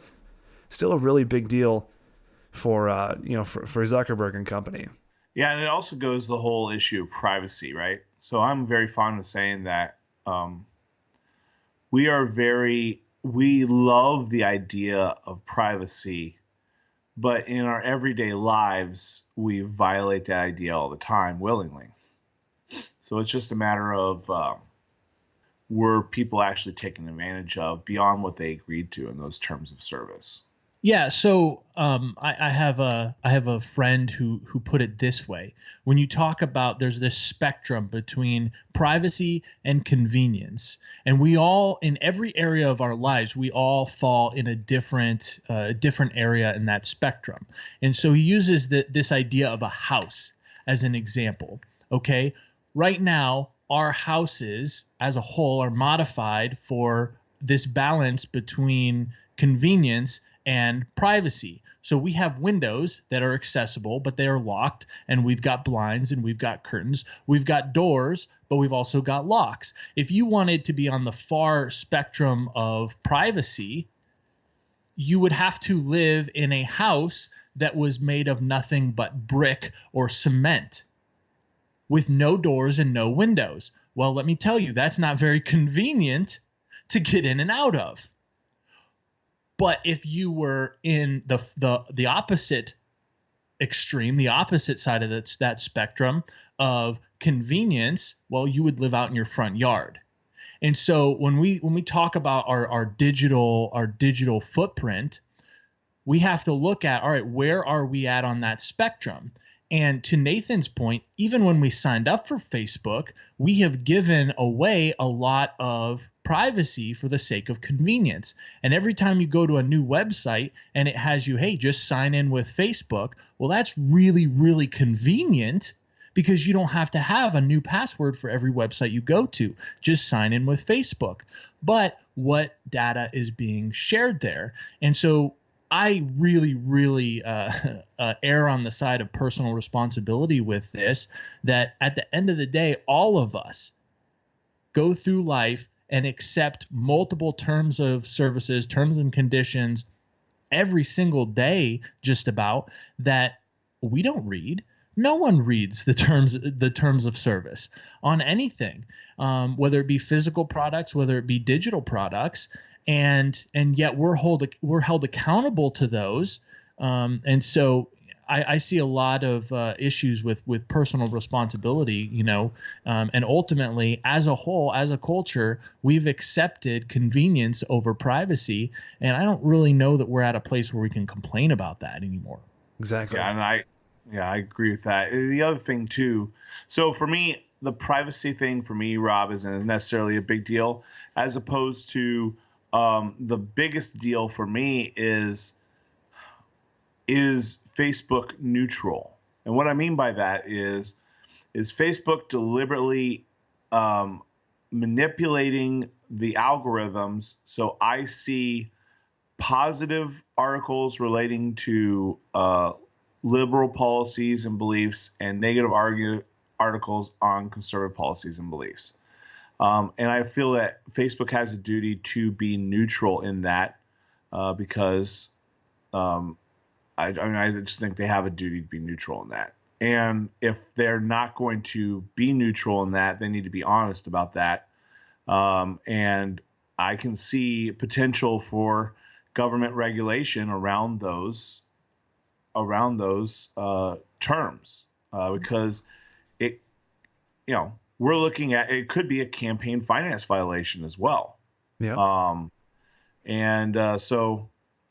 a really big deal for for Zuckerberg and company. Yeah, and it also goes the whole issue of privacy, right? So I'm very fond of saying that we love the idea of privacy, but in our everyday lives, we violate that idea all the time willingly. So it's just a matter of were people actually taken advantage of beyond what they agreed to in those terms of service? Yeah, so I have a friend who put it this way. When you talk about there's this spectrum between privacy and convenience, and we all, in every area of our lives, we all fall in a different area in that spectrum. And so he uses this idea of a house as an example. Okay, right now our houses as a whole are modified for this balance between convenience and privacy. So we have windows that are accessible, but they are locked, and we've got blinds and we've got curtains. We've got doors, but we've also got locks. If you wanted to be on the far spectrum of privacy, you would have to live in a house that was made of nothing but brick or cement with no doors and no windows. Well, let me tell you, that's not very convenient to get in and out of. But if you were in the opposite extreme, the opposite side of that spectrum of convenience, well, you would live out in your front yard. And so when we talk about our digital footprint, we have to look at, all right, where are we at on that spectrum? And to Nathan's point, even when we signed up for Facebook, we have given away a lot of privacy for the sake of convenience. And every time you go to a new website and it has you, hey, just sign in with Facebook, well, that's really, really convenient because you don't have to have a new password for every website you go to. Just sign in with Facebook. But what data is being shared there? And so I really, really err on the side of personal responsibility with this, that at the end of the day, all of us go through life and accept multiple terms of services, terms and conditions every single day, just about, that we don't read. No one reads the terms of service on anything, whether it be physical products, whether it be digital products. And yet we're held accountable to those, and so I see a lot of issues with personal responsibility, and ultimately, as a whole, as a culture, we've accepted convenience over privacy, and I don't really know that we're at a place where we can complain about that anymore. Exactly. Yeah, and I agree with that. The other thing too, so for me, the privacy thing for me, Rob, isn't necessarily a big deal, as opposed to the biggest deal for me is Facebook neutral. And what I mean by that is Facebook deliberately manipulating the algorithms so I see positive articles relating to liberal policies and beliefs and negative articles on conservative policies and beliefs. And I feel that Facebook has a duty to be neutral in that because I just think they have a duty to be neutral in that. And if they're not going to be neutral in that, they need to be honest about that. And I can see potential for government regulation around those terms because it, we're looking at, it could be a campaign finance violation as well. Yeah. So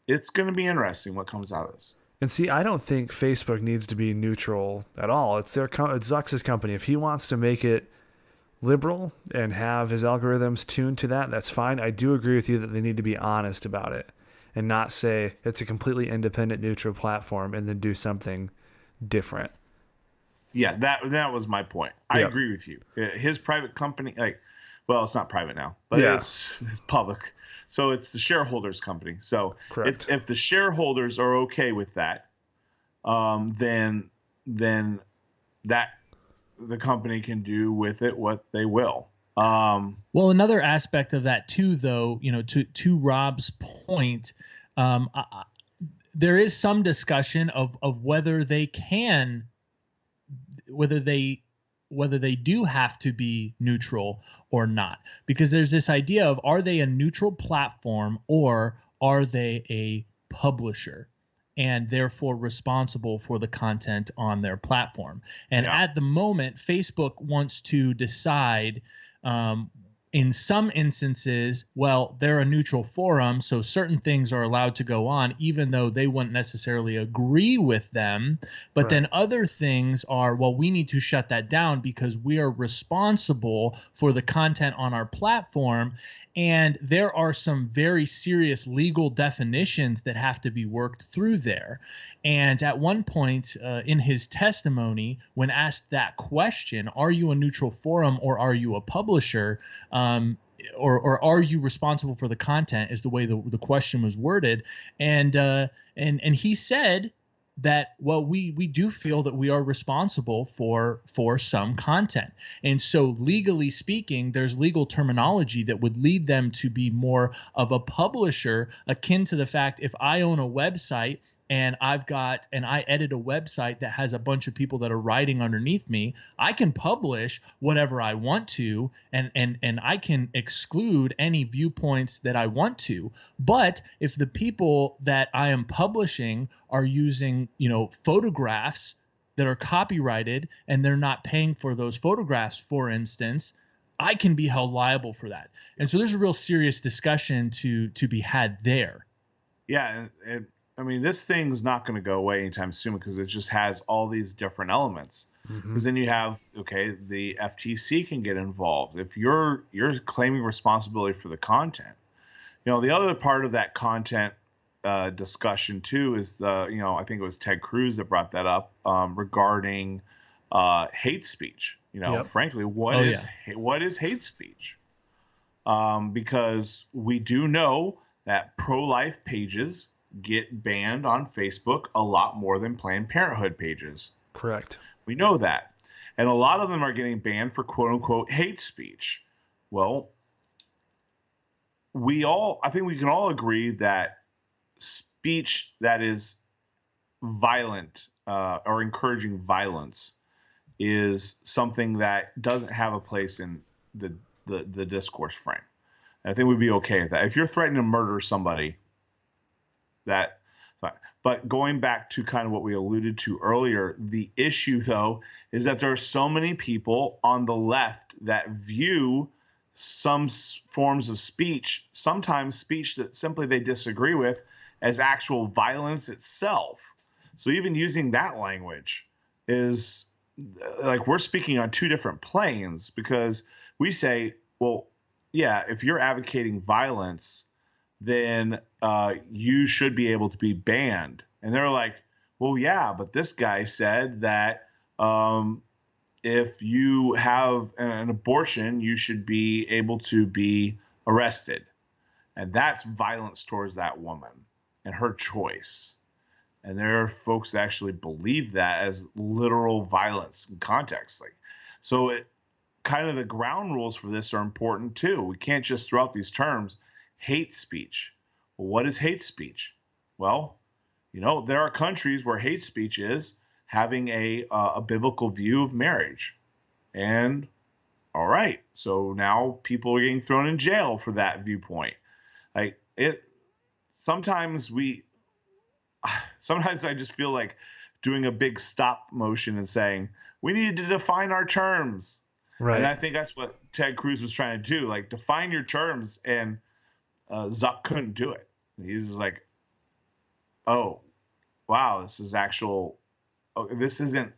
it's going to be interesting what comes out of this. And see, I don't think Facebook needs to be neutral at all. It's it's Zuck's company. If he wants to make it liberal and have his algorithms tuned to that, that's fine. I do agree with you that they need to be honest about it and not say it's a completely independent, neutral platform and then do something different. Yeah, that was my point. I agree with you. His private company, well, it's not private now, but it's public. So it's the shareholders' company. So if the shareholders are okay with that, then that the company can do with it what they will. Well, another aspect of that too, though, to Rob's point, there is some discussion of whether they do have to be neutral or not, because there's this idea of, are they a neutral platform or are they a publisher and therefore responsible for the content on their platform? And at the moment, Facebook wants to decide, in some instances, well, they're a neutral forum, so certain things are allowed to go on, even though they wouldn't necessarily agree with them. But then other things are, well, we need to shut that down because we are responsible for the content on our platform. And there are some very serious legal definitions that have to be worked through there. And at one point in his testimony, when asked that question, are you a neutral forum or are you a publisher, or are you responsible for the content, is the way the question was worded. And he said that, well, we do feel that we are responsible for some content. And so legally speaking, there's legal terminology that would lead them to be more of a publisher, akin to the fact, if I own a website and I edit a website that has a bunch of people that are writing underneath me, I can publish whatever I want to, and I can exclude any viewpoints that I want to. But if the people that I am publishing are using, photographs that are copyrighted and they're not paying for those photographs, for instance, I can be held liable for that. And so there's a real serious discussion to be had there. Yeah, and I mean, this thing's not going to go away anytime soon because it just has all these different elements. Because then you have, the FTC can get involved if you're claiming responsibility for the content. The other part of that content discussion too is I think it was Ted Cruz that brought that up regarding hate speech. Frankly, what is hate speech? Because we do know that pro-life pages get banned on Facebook a lot more than Planned Parenthood pages. Correct. We know that. And a lot of them are getting banned for quote unquote hate speech. Well, I think we can all agree that speech that is violent or encouraging violence is something that doesn't have a place in the discourse frame. And I think we'd be okay with that. If you're threatening to murder somebody, that fine. But going back to kind of what we alluded to earlier, the issue though is that there are so many people on the left that view some forms of speech, sometimes speech that simply they disagree with, as actual violence itself. So even using that language is like we're speaking on two different planes, because we say, well, yeah, if you're advocating violence, then you should be able to be banned. And they're like, well, yeah, but this guy said that if you have an abortion, you should be able to be arrested. And that's violence towards that woman and her choice. And there are folks that actually believe that as literal violence in context. So kind of the ground rules for this are important too. We can't just throw out these terms. Hate speech. Well, what is hate speech? Well, there are countries where hate speech is having a biblical view of marriage. And all right, so now people are getting thrown in jail for that viewpoint. Sometimes I just feel like doing a big stop motion and saying, we need to define our terms. Right. And I think that's what Ted Cruz was trying to do, define your terms. And Zuck couldn't do it. He was like, oh, wow, this isn't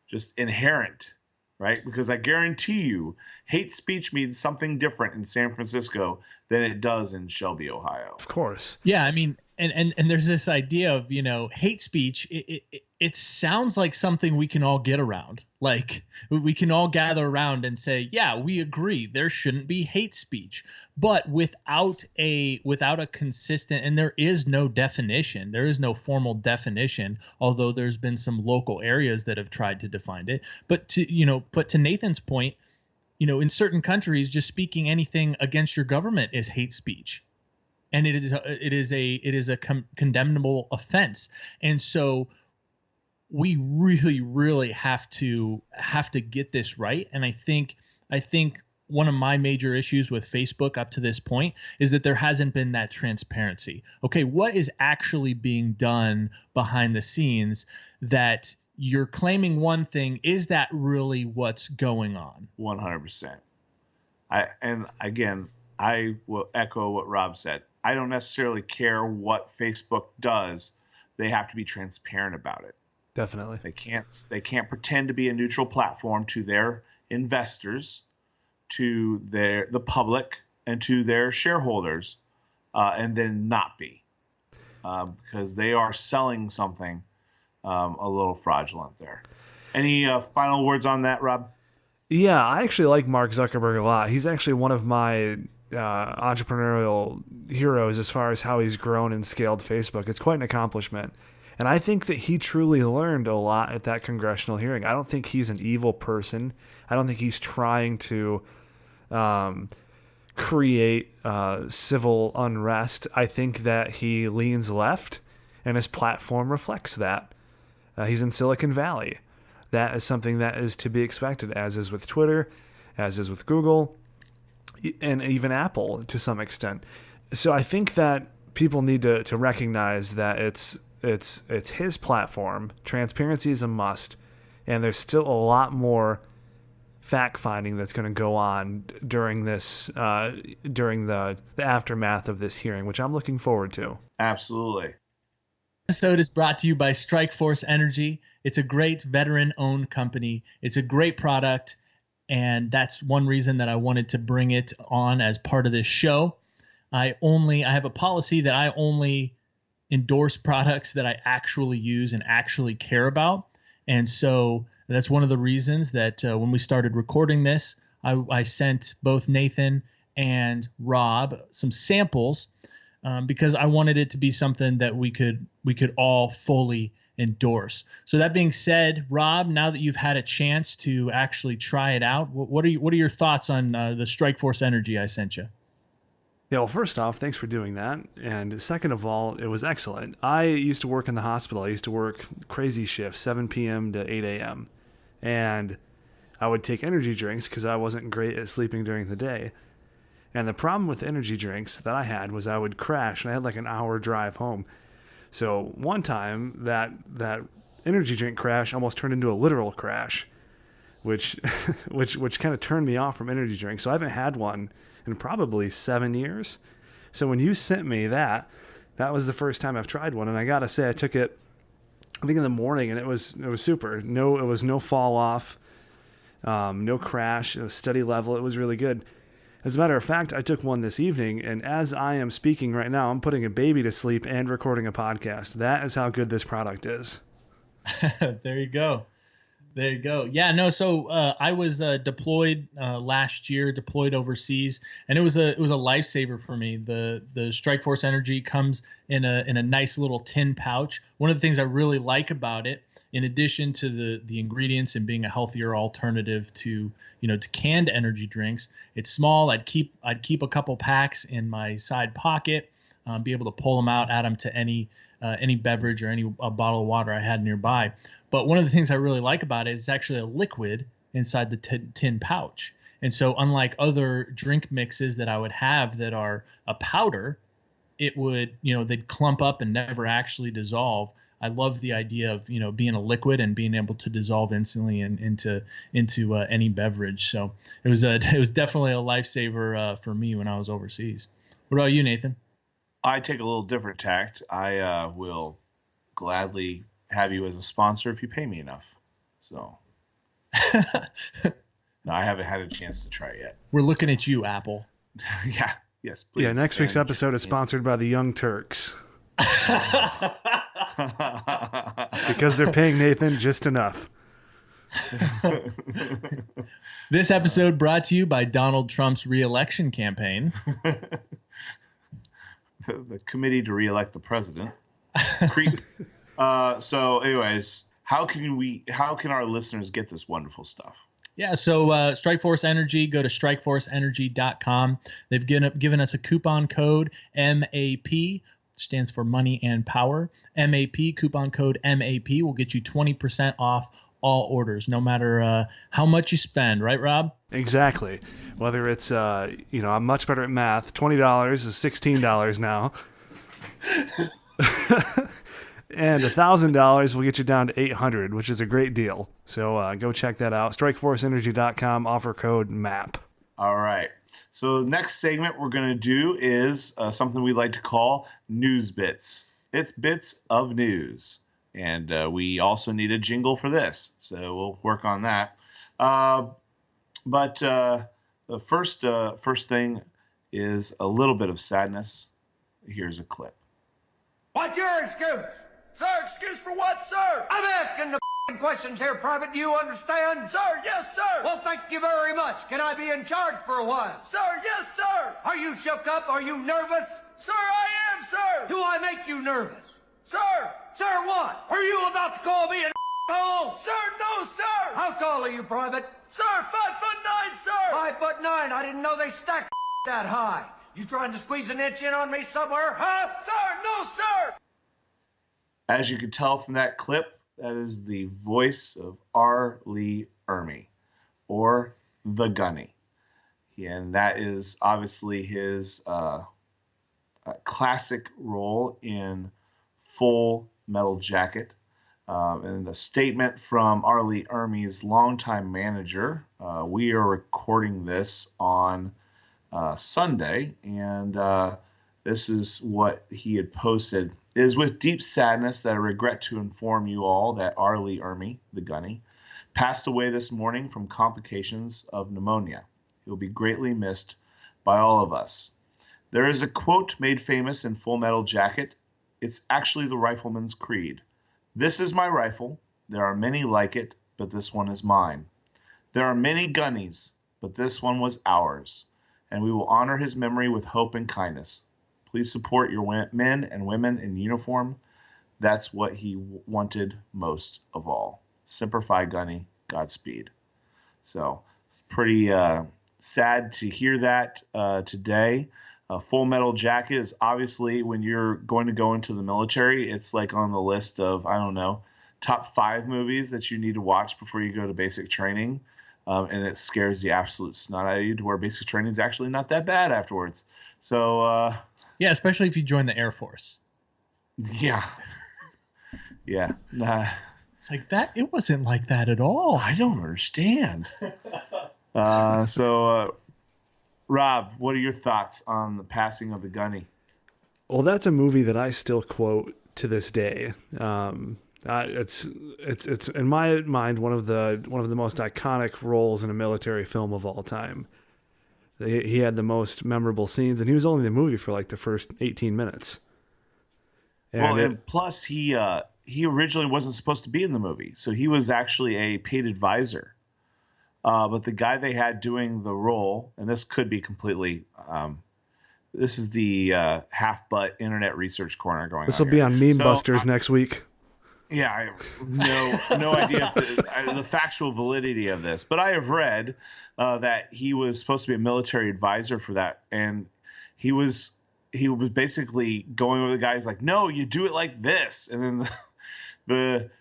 just inherent, right? Because I guarantee you hate speech means something different in San Francisco than it does in Shelby, Ohio. Of course. Yeah, I mean, and there's this idea of, hate speech. It sounds like something we can all get around. Like we can all gather around and say, yeah, we agree there shouldn't be hate speech, but without a consistent, and there is no definition. There is no formal definition, although there's been some local areas that have tried to define it. But to Nathan's point, in certain countries, just speaking anything against your government is hate speech. And it is a condemnable offense. And so we really, really have to get this right. And I think one of my major issues with Facebook up to this point is that there hasn't been that transparency. Okay, what is actually being done behind the scenes that you're claiming one thing? Is that really what's going on? 100%. I will echo what Rob said. I don't necessarily care what Facebook does. They have to be transparent about it. Definitely. They can't pretend to be a neutral platform to their investors, to the public, and to their shareholders, and then not be, because they are selling something a little fraudulent there. Any final words on that, Rob? Yeah, I actually like Mark Zuckerberg a lot. He's actually one of my entrepreneurial heroes as far as how he's grown and scaled Facebook. It's quite an accomplishment. And I think that he truly learned a lot at that congressional hearing. I don't think he's an evil person. I don't think he's trying to create civil unrest. I think that he leans left, and his platform reflects that. He's in Silicon Valley. That is something that is to be expected, as is with Twitter, as is with Google, and even Apple to some extent. So I think that people need to recognize that it's his platform. Transparency is a must, and there's still a lot more fact-finding that's going to go on during this during the aftermath of this hearing, which I'm looking forward to. Absolutely. This episode is brought to you by Strikeforce Energy. It's a great veteran-owned company. It's a great product, and that's one reason that I wanted to bring it on as part of this show. I have a policy that I only endorse products that I actually use and actually care about. And so that's one of the reasons that when we started recording this, I sent both Nathan and Rob some samples because I wanted it to be something that we could all fully endorse. So that being said, Rob, now that you've had a chance to actually try it out, what are your thoughts on the Strikeforce Energy I sent you? Yeah, well, first off, thanks for doing that. And second of all, it was excellent. I used to work in the hospital. I used to work crazy shifts, 7 p.m. to 8 a.m. And I would take energy drinks because I wasn't great at sleeping during the day. And the problem with energy drinks that I had was I would crash, and I had like an hour drive home. So one time that energy drink crash almost turned into a literal crash, which kind of turned me off from energy drinks. So I haven't had one in probably 7 years. So when you sent me that was the first time I've tried one, and I gotta say I took it I think in the morning, and it was super. It was no fall off, no crash. It was steady level. It was really good. As a matter of fact, I took one this evening, and as I am speaking right now, I'm putting a baby to sleep and recording a podcast. That is how good this product is. There you go. There you go. Yeah, no. So I was deployed last year, deployed overseas, and it was a lifesaver for me. The Strikeforce Energy comes in a nice little tin pouch. One of the things I really like about it, in addition to the ingredients and being a healthier alternative to canned energy drinks, it's small. I'd keep a couple packs in my side pocket, be able to pull them out, add them to any beverage or any bottle of water I had nearby. But one of the things I really like about it is it's actually a liquid inside the tin pouch. And so unlike other drink mixes that I would have that are a powder, it would, they'd clump up and never actually dissolve. I love the idea of, being a liquid and being able to dissolve instantly into any beverage. So it was definitely a lifesaver for me when I was overseas. What about you, Nathan? I take a little different tact. I will gladly have you as a sponsor if you pay me enough. So no, I haven't had a chance to try it yet. We're looking at you, Apple. Yeah. Yes, please. Yeah, next week's episode is sponsored by the Young Turks. Because they're paying Nathan just enough. This episode brought to you by Donald Trump's re-election campaign. The committee to re-elect the president. Creep. So anyways, how can our listeners get this wonderful stuff? Yeah, so Strikeforce Energy, go to strikeforceenergy.com. They've given us a coupon code MAP, stands for money and power. MAP, coupon code MAP will get you 20% off all orders, no matter how much you spend, right, Rob? Exactly. Whether it's, I'm much better at math. $20 is $16 now. And $1,000 will get you down to $800, which is a great deal. So go check that out. StrikeForceEnergy.com, offer code MAP. All right. So next segment we're going to do is something we like to call News Bits. It's bits of news. And we also need a jingle for this. So we'll work on that. But the first thing is a little bit of sadness. Here's a clip. What's your excuse? Sir, excuse for what, sir? I'm asking the questions here, Private. Do you understand? Sir, yes, sir. Well, thank you very much. Can I be in charge for a while? Sir, yes, sir. Are you shook up? Are you nervous? Sir, I am, sir. Do I make you nervous? Sir. Sir, what? Are you about to call me an asshole? Sir, no, sir. How tall are you, Private? Sir, 5'9", sir. 5'9". I didn't know they stacked that high. You trying to squeeze an inch in on me somewhere, huh? Sir, no, sir. As you can tell from that clip, that is the voice of R. Lee Ermey, or the Gunny. And that is obviously his classic role in Full Metal Jacket. And a statement from R. Lee Ermey's longtime manager. We are recording this on Sunday, and this is what he had posted. It is with deep sadness that I regret to inform you all that R. Lee Ermey, the Gunny, passed away this morning from complications of pneumonia. He will be greatly missed by all of us. There is a quote made famous in Full Metal Jacket. It's actually the rifleman's creed. This is my rifle. There are many like it, but this one is mine. There are many gunnies, but this one was ours, and we will honor his memory with hope and kindness. Please support your men and women in uniform. That's what he wanted most of all. Semper Fi Gunny, Godspeed. So it's pretty sad to hear that today. Full Metal Jacket is obviously, when you're going to go into the military, it's like on the list of, I don't know, top 5 movies that you need to watch before you go to basic training. And it scares the absolute snot out of you to where basic training is actually not that bad afterwards. So, yeah, especially if you join the Air Force. Yeah. Yeah. Nah. It's like that. It wasn't like that at all. I don't understand. So, Rob, what are your thoughts on the passing of the Gunny? Well, that's a movie that I still quote to this day. It's in my mind one of the most iconic roles in a military film of all time. He had the most memorable scenes, and he was only in the movie for like the first 18 minutes. And plus he originally wasn't supposed to be in the movie, so he was actually a paid advisor. But the guy they had doing the role, and this could be completely, this is the half-butt internet research corner going on. This will be on Meme Busters next week. Yeah, I have no idea the factual validity of this, but I have read that he was supposed to be a military advisor for that, and he was basically going with the guy. He's like, "No, you do it like this," and then the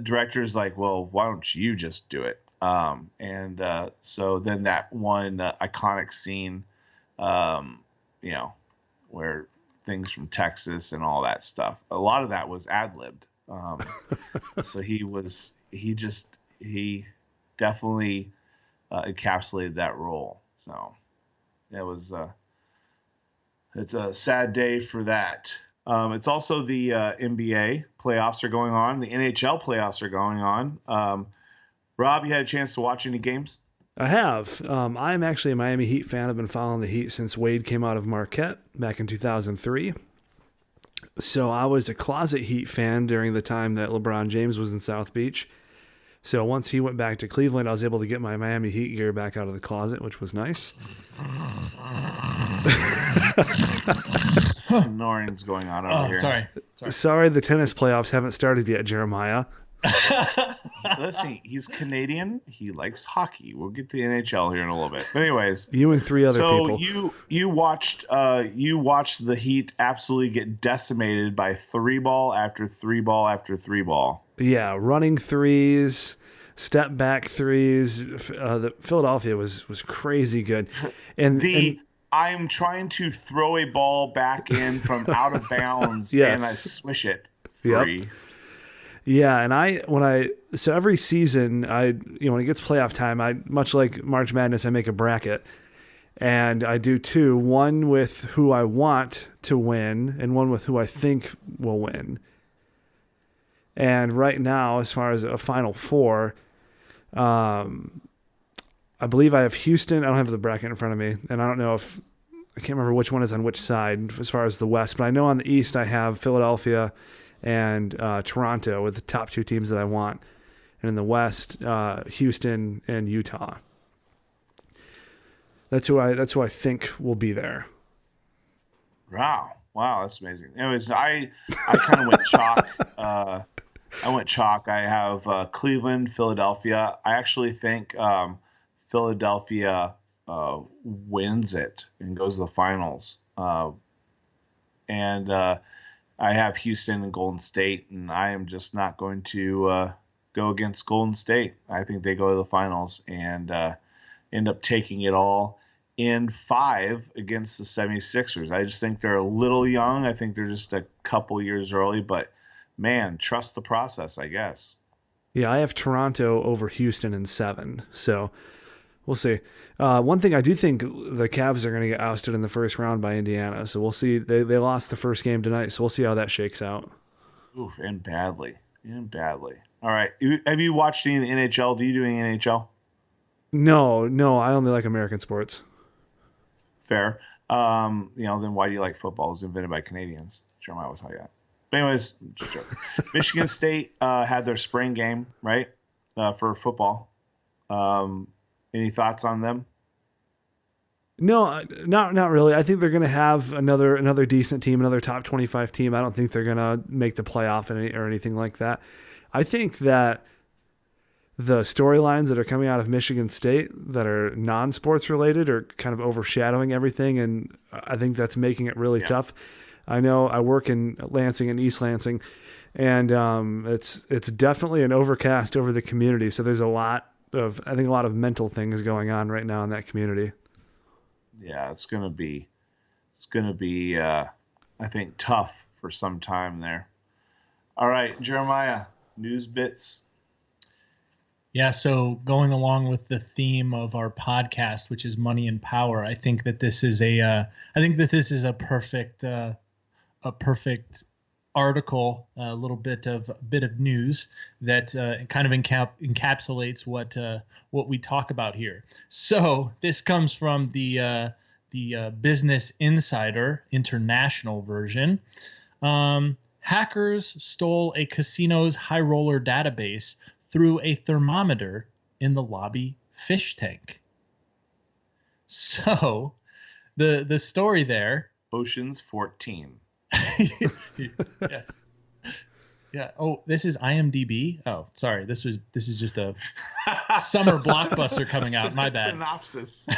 director's like, "Well, why don't you just do it?" So then that one iconic scene, where things from Texas and all that stuff, a lot of that was ad-libbed. So he definitely encapsulated that role. So it's a sad day for that. It's also the NBA playoffs are going on. The NHL playoffs are going on. Rob, you had a chance to watch any games? I have. I'm actually a Miami Heat fan. I've been following the Heat since Wade came out of Marquette back in 2003. So I was a closet Heat fan during the time that LeBron James was in South Beach. So once he went back to Cleveland, I was able to get my Miami Heat gear back out of the closet, which was nice. Snoring's going on over here. Sorry, the tennis playoffs haven't started yet, Jeremiah. Listen, he's Canadian. He likes hockey. We'll get to the NHL here in a little bit. But anyways, you and three other people. So you watched the Heat absolutely get decimated by 3-ball after 3-ball after 3-ball. Yeah, running threes, step back threes. The Philadelphia was crazy good, and I'm trying to throw a ball back in from out of bounds, yes. and I swish it free. Yep. Yeah, and so every season when it gets playoff time, I much like March Madness, I make a bracket, and I do two: one with who I want to win, and one with who I think will win. And right now, as far as a Final Four, I believe I have Houston. I don't have the bracket in front of me, and I can't remember which one is on which side as far as the West. But I know on the East I have Philadelphia and Toronto with the top two teams that I want, and in the West, Houston and Utah. That's who I think will be there. Wow, that's amazing. Anyways, I kind of went chalk. I went chalk. I have Cleveland, Philadelphia. I actually think Philadelphia wins it and goes to the finals. And I have Houston and Golden State, and I am just not going to go against Golden State. I think they go to the finals and end up taking it all in 5 against the 76ers. I just think they're a little young. I think they're just a couple years early, but man, trust the process, I guess. Yeah, I have Toronto over Houston in 7, so we'll see. One thing I do think the Cavs are going to get ousted in the first round by Indiana, so we'll see. They lost the first game tonight, so we'll see how that shakes out. Oof, and badly. All right, have you watched any NHL? Do you do any NHL? No, I only like American sports. Fair. Then why do you like football? It was invented by Canadians. Jeremiah will tell you that. But anyways, just joking. Michigan State had their spring game, right, for football. Any thoughts on them? No, not really. I think they're going to have another decent team, another top 25 team. I don't think they're going to make the playoff or anything like that. I think that the storylines that are coming out of Michigan State that are non-sports related are kind of overshadowing everything, and I think that's making it really tough. I know I work in Lansing and East Lansing, and it's definitely an overcast over the community. So there's a lot of mental things going on right now in that community. Yeah, it's gonna be I think tough for some time there. All right, Jeremiah, news bits. Yeah, so going along with the theme of our podcast, which is money and power, I think that this is a perfect article, a little bit of news that kind of encapsulates what we talk about here. So this comes from the Business Insider International version. Hackers stole a casino's high roller database through a thermometer in the lobby fish tank. So the story there. Ocean's 14. Yes. Yeah. Oh, this is IMDb. Oh, sorry. This is just a summer blockbuster coming out. My bad. Synopsis.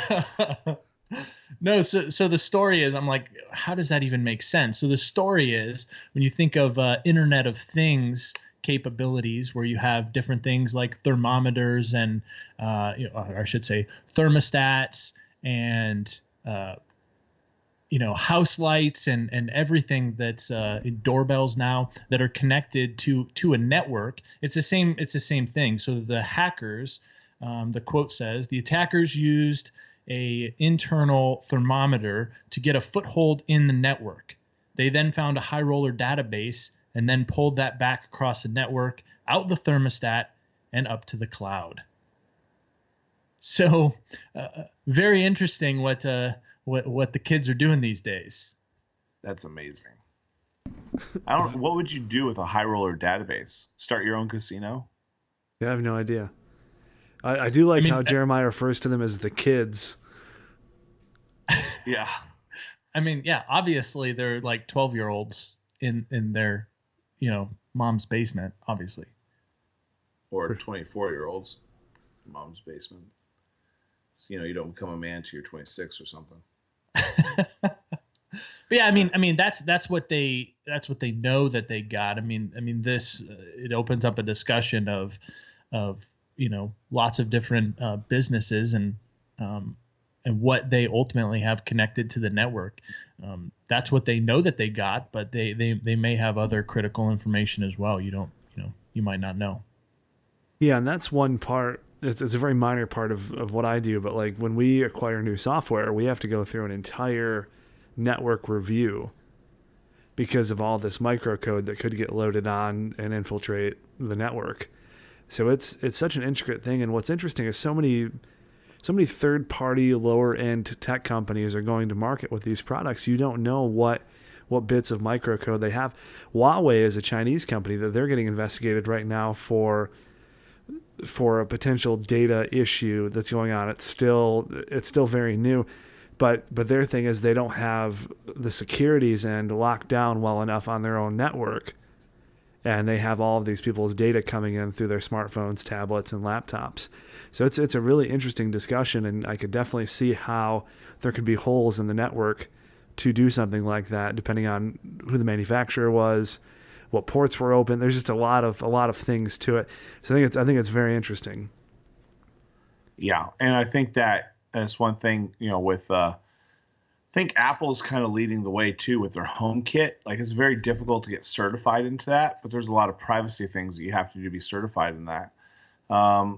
No. So the story is, I'm like, how does that even make sense? So the story is, when you think of Internet of Things capabilities, where you have different things like thermometers and, I should say, thermostats and house lights and everything that's doorbells now that are connected to a network. It's the same thing. So the hackers, the quote says, the attackers used a internal thermometer to get a foothold in the network. They then found a high roller database and then pulled that back across the network, out the thermostat, and up to the cloud. So very interesting what the kids are doing these days. That's amazing. What would you do with a high roller database? Start your own casino? Yeah, I have no idea. I do like how Jeremiah refers to them as the kids. Yeah. I mean, yeah, obviously they're like 12-year-olds in their, mom's basement, obviously. Or 24-year-olds in mom's basement. So, you don't become a man till you're 26 or something. But yeah, I mean that's what they know that they got. I mean this it opens up a discussion of lots of different businesses and what they ultimately have connected to the network. That's what they know that they got, but they may have other critical information as well. You might not know. Yeah, and that's one part. It's a very minor part of what I do, but like when we acquire new software, we have to go through an entire network review because of all this microcode that could get loaded on and infiltrate the network. So it's such an intricate thing, and what's interesting is so many third-party, lower-end tech companies are going to market with these products. You don't know what bits of microcode they have. Huawei is a Chinese company that they're getting investigated right now for a potential data issue that's going on. It's still very new, but their thing is they don't have the securities and locked down well enough on their own network, and they have all of these people's data coming in through their smartphones, tablets, and laptops. So it's a really interesting discussion, and I could definitely see how there could be holes in the network to do something like that, depending on who the manufacturer was, what ports were open. There's just a lot of things to it. So I think it's very interesting. Yeah, and I think that's one thing, with I think Apple's kind of leading the way too with their HomeKit. Like, it's very difficult to get certified into that, but there's a lot of privacy things that you have to do to be certified in that.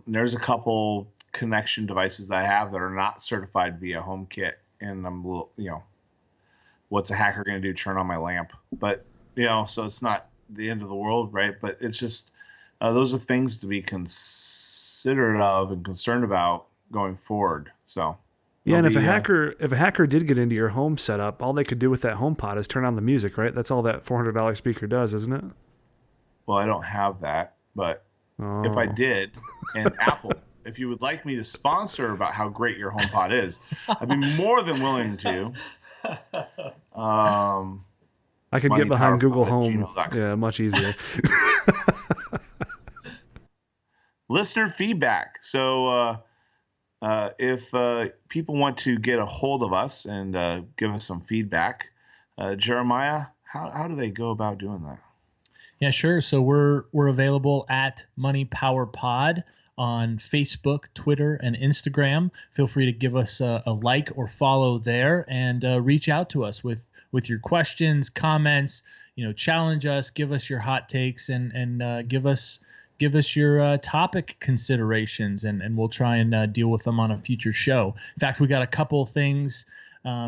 There's a couple connection devices that I have that are not certified via HomeKit, and I'm a little, what's a hacker going to do? Turn on my lamp? But so it's not the end of the world, right? But it's just those are things to be considerate of and concerned about going forward. So yeah, and if a hacker did get into your home setup, all they could do with that HomePod is turn on the music, right? That's all that $400 speaker does, isn't it? Well, I don't have that, but if I did, and Apple, if you would like me to sponsor about how great your HomePod is, I'd be more than willing to. I could get behind Google Home. Yeah, much easier. Listener feedback. So if people want to get a hold of us and give us some feedback, Jeremiah, how do they go about doing that? Yeah, sure. So we're available at Money Power Pod on Facebook, Twitter, and Instagram. Feel free to give us a like or follow there, and reach out to us with your questions, comments. Challenge us, give us your hot takes, and give us your topic considerations, and we'll try and deal with them on a future show. In fact, we got a couple things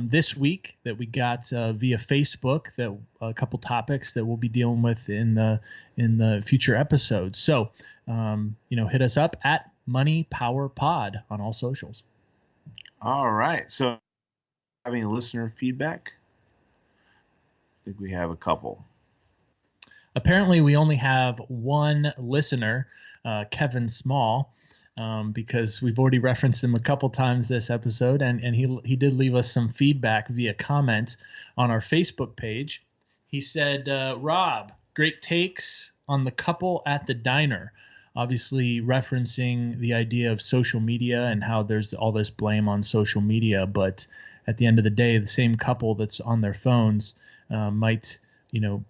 this week that we got via Facebook, that a couple topics that we'll be dealing with in the future episodes. So, hit us up at Money Power Pod on all socials. All right. So, listener feedback? I think we have a couple. Apparently, we only have one listener, Kevin Small. Because we've already referenced him a couple times this episode, and he did leave us some feedback via comment on our Facebook page. He said, Rob, great takes on the couple at the diner, obviously referencing the idea of social media and how there's all this blame on social media, but at the end of the day, the same couple that's on their phones might,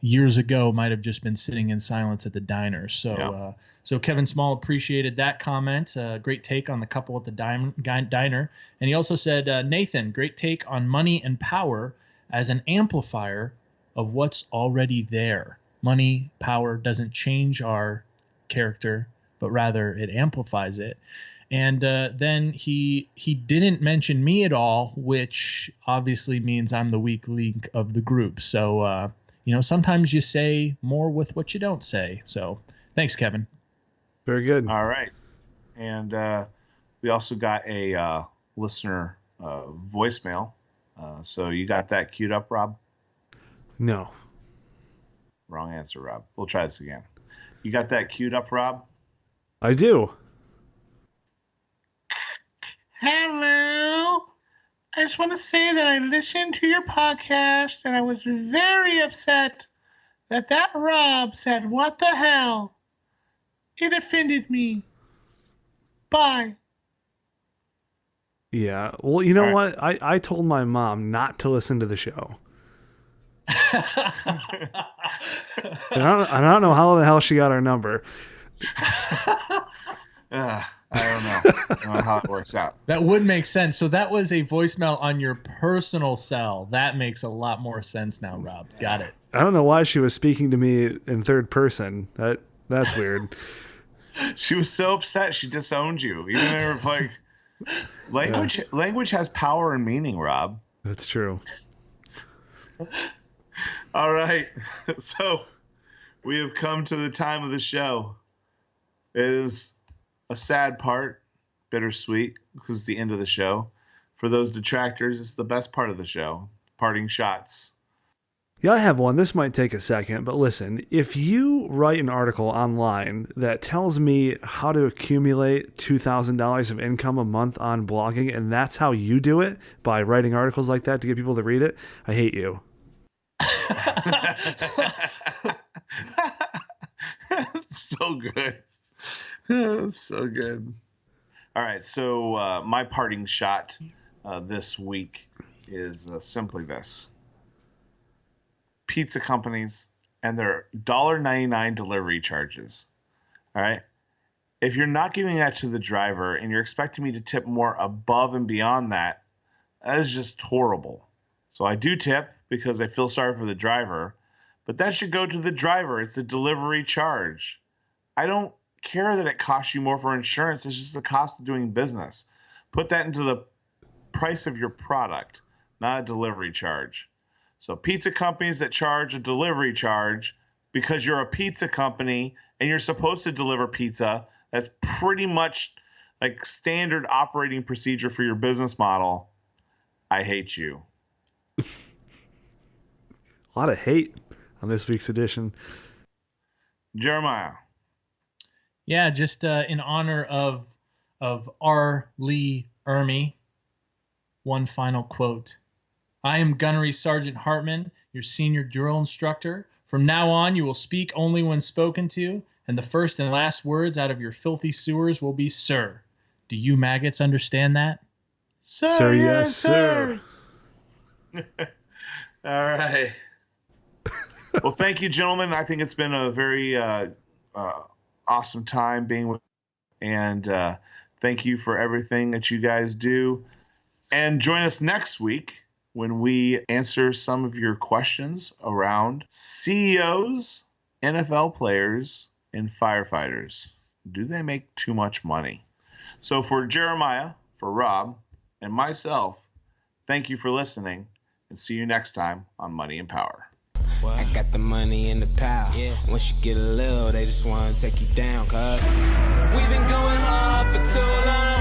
years ago might have just been sitting in silence at the diner. So yeah. So Kevin Small appreciated that comment. Great take on the couple at the diner. And he also said, Nathan, great take on money and power as an amplifier of what's already there. Money, power doesn't change our character, but rather it amplifies it. And then he didn't mention me at all, which obviously means I'm the weak link of the group. So, sometimes you say more with what you don't say. So thanks, Kevin. Very good. All right. And we also got a listener voicemail. So you got that queued up, Rob? No. Wrong answer, Rob. We'll try this again. You got that queued up, Rob? I do. Hello. I just want to say that I listened to your podcast and I was very upset that Rob said, "What the hell?" It offended me. Bye. Yeah. Well, you know what? I told my mom not to listen to the show. And I don't know how the hell she got our number. I don't know. I don't know how it works out. That would make sense. So that was a voicemail on your personal cell. That makes a lot more sense now, Rob. Got it. I don't know why she was speaking to me in third person. That's weird. She was so upset she disowned you. Even though like language has power and meaning, Rob. That's true. All right. So we have come to the time of the show. It is a sad part, bittersweet, because it's the end of the show. For those detractors, it's the best part of the show. Parting shots. Yeah, I have one. This might take a second, but listen, if you write an article online that tells me how to accumulate $2,000 of income a month on blogging, and that's how you do it, by writing articles like that to get people to read it, I hate you. So good. So good. All right, so my parting shot this week is simply this. Pizza companies and their $1.99 delivery charges. All right? If you're not giving that to the driver and you're expecting me to tip more above and beyond that, that is just horrible. So I do tip because I feel sorry for the driver, but that should go to the driver. It's a delivery charge. I don't care that it costs you more for insurance. It's just the cost of doing business. Put that into the price of your product, not a delivery charge. So pizza companies that charge a delivery charge because you're a pizza company and you're supposed to deliver pizza, that's pretty much like standard operating procedure for your business model. I hate you. A lot of hate on this week's edition. Jeremiah. Yeah, just in honor of R. Lee Ermey, one final quote. I am Gunnery Sergeant Hartman, your senior drill instructor. From now on, you will speak only when spoken to, and the first and last words out of your filthy sewers will be sir. Do you maggots understand that? Sir, yes, sir. All right. Well, thank you, gentlemen. I think it's been a very awesome time being with you. And thank you for everything that you guys do. And join us next week when we answer some of your questions around CEOs, NFL players, and firefighters. Do they make too much money? So for Jeremiah, for Rob, and myself, thank you for listening, and see you next time on Money and Power. I got the money and the power. Yeah. Once you get a little, they just want to take you down, cuz we've been going hard for too long.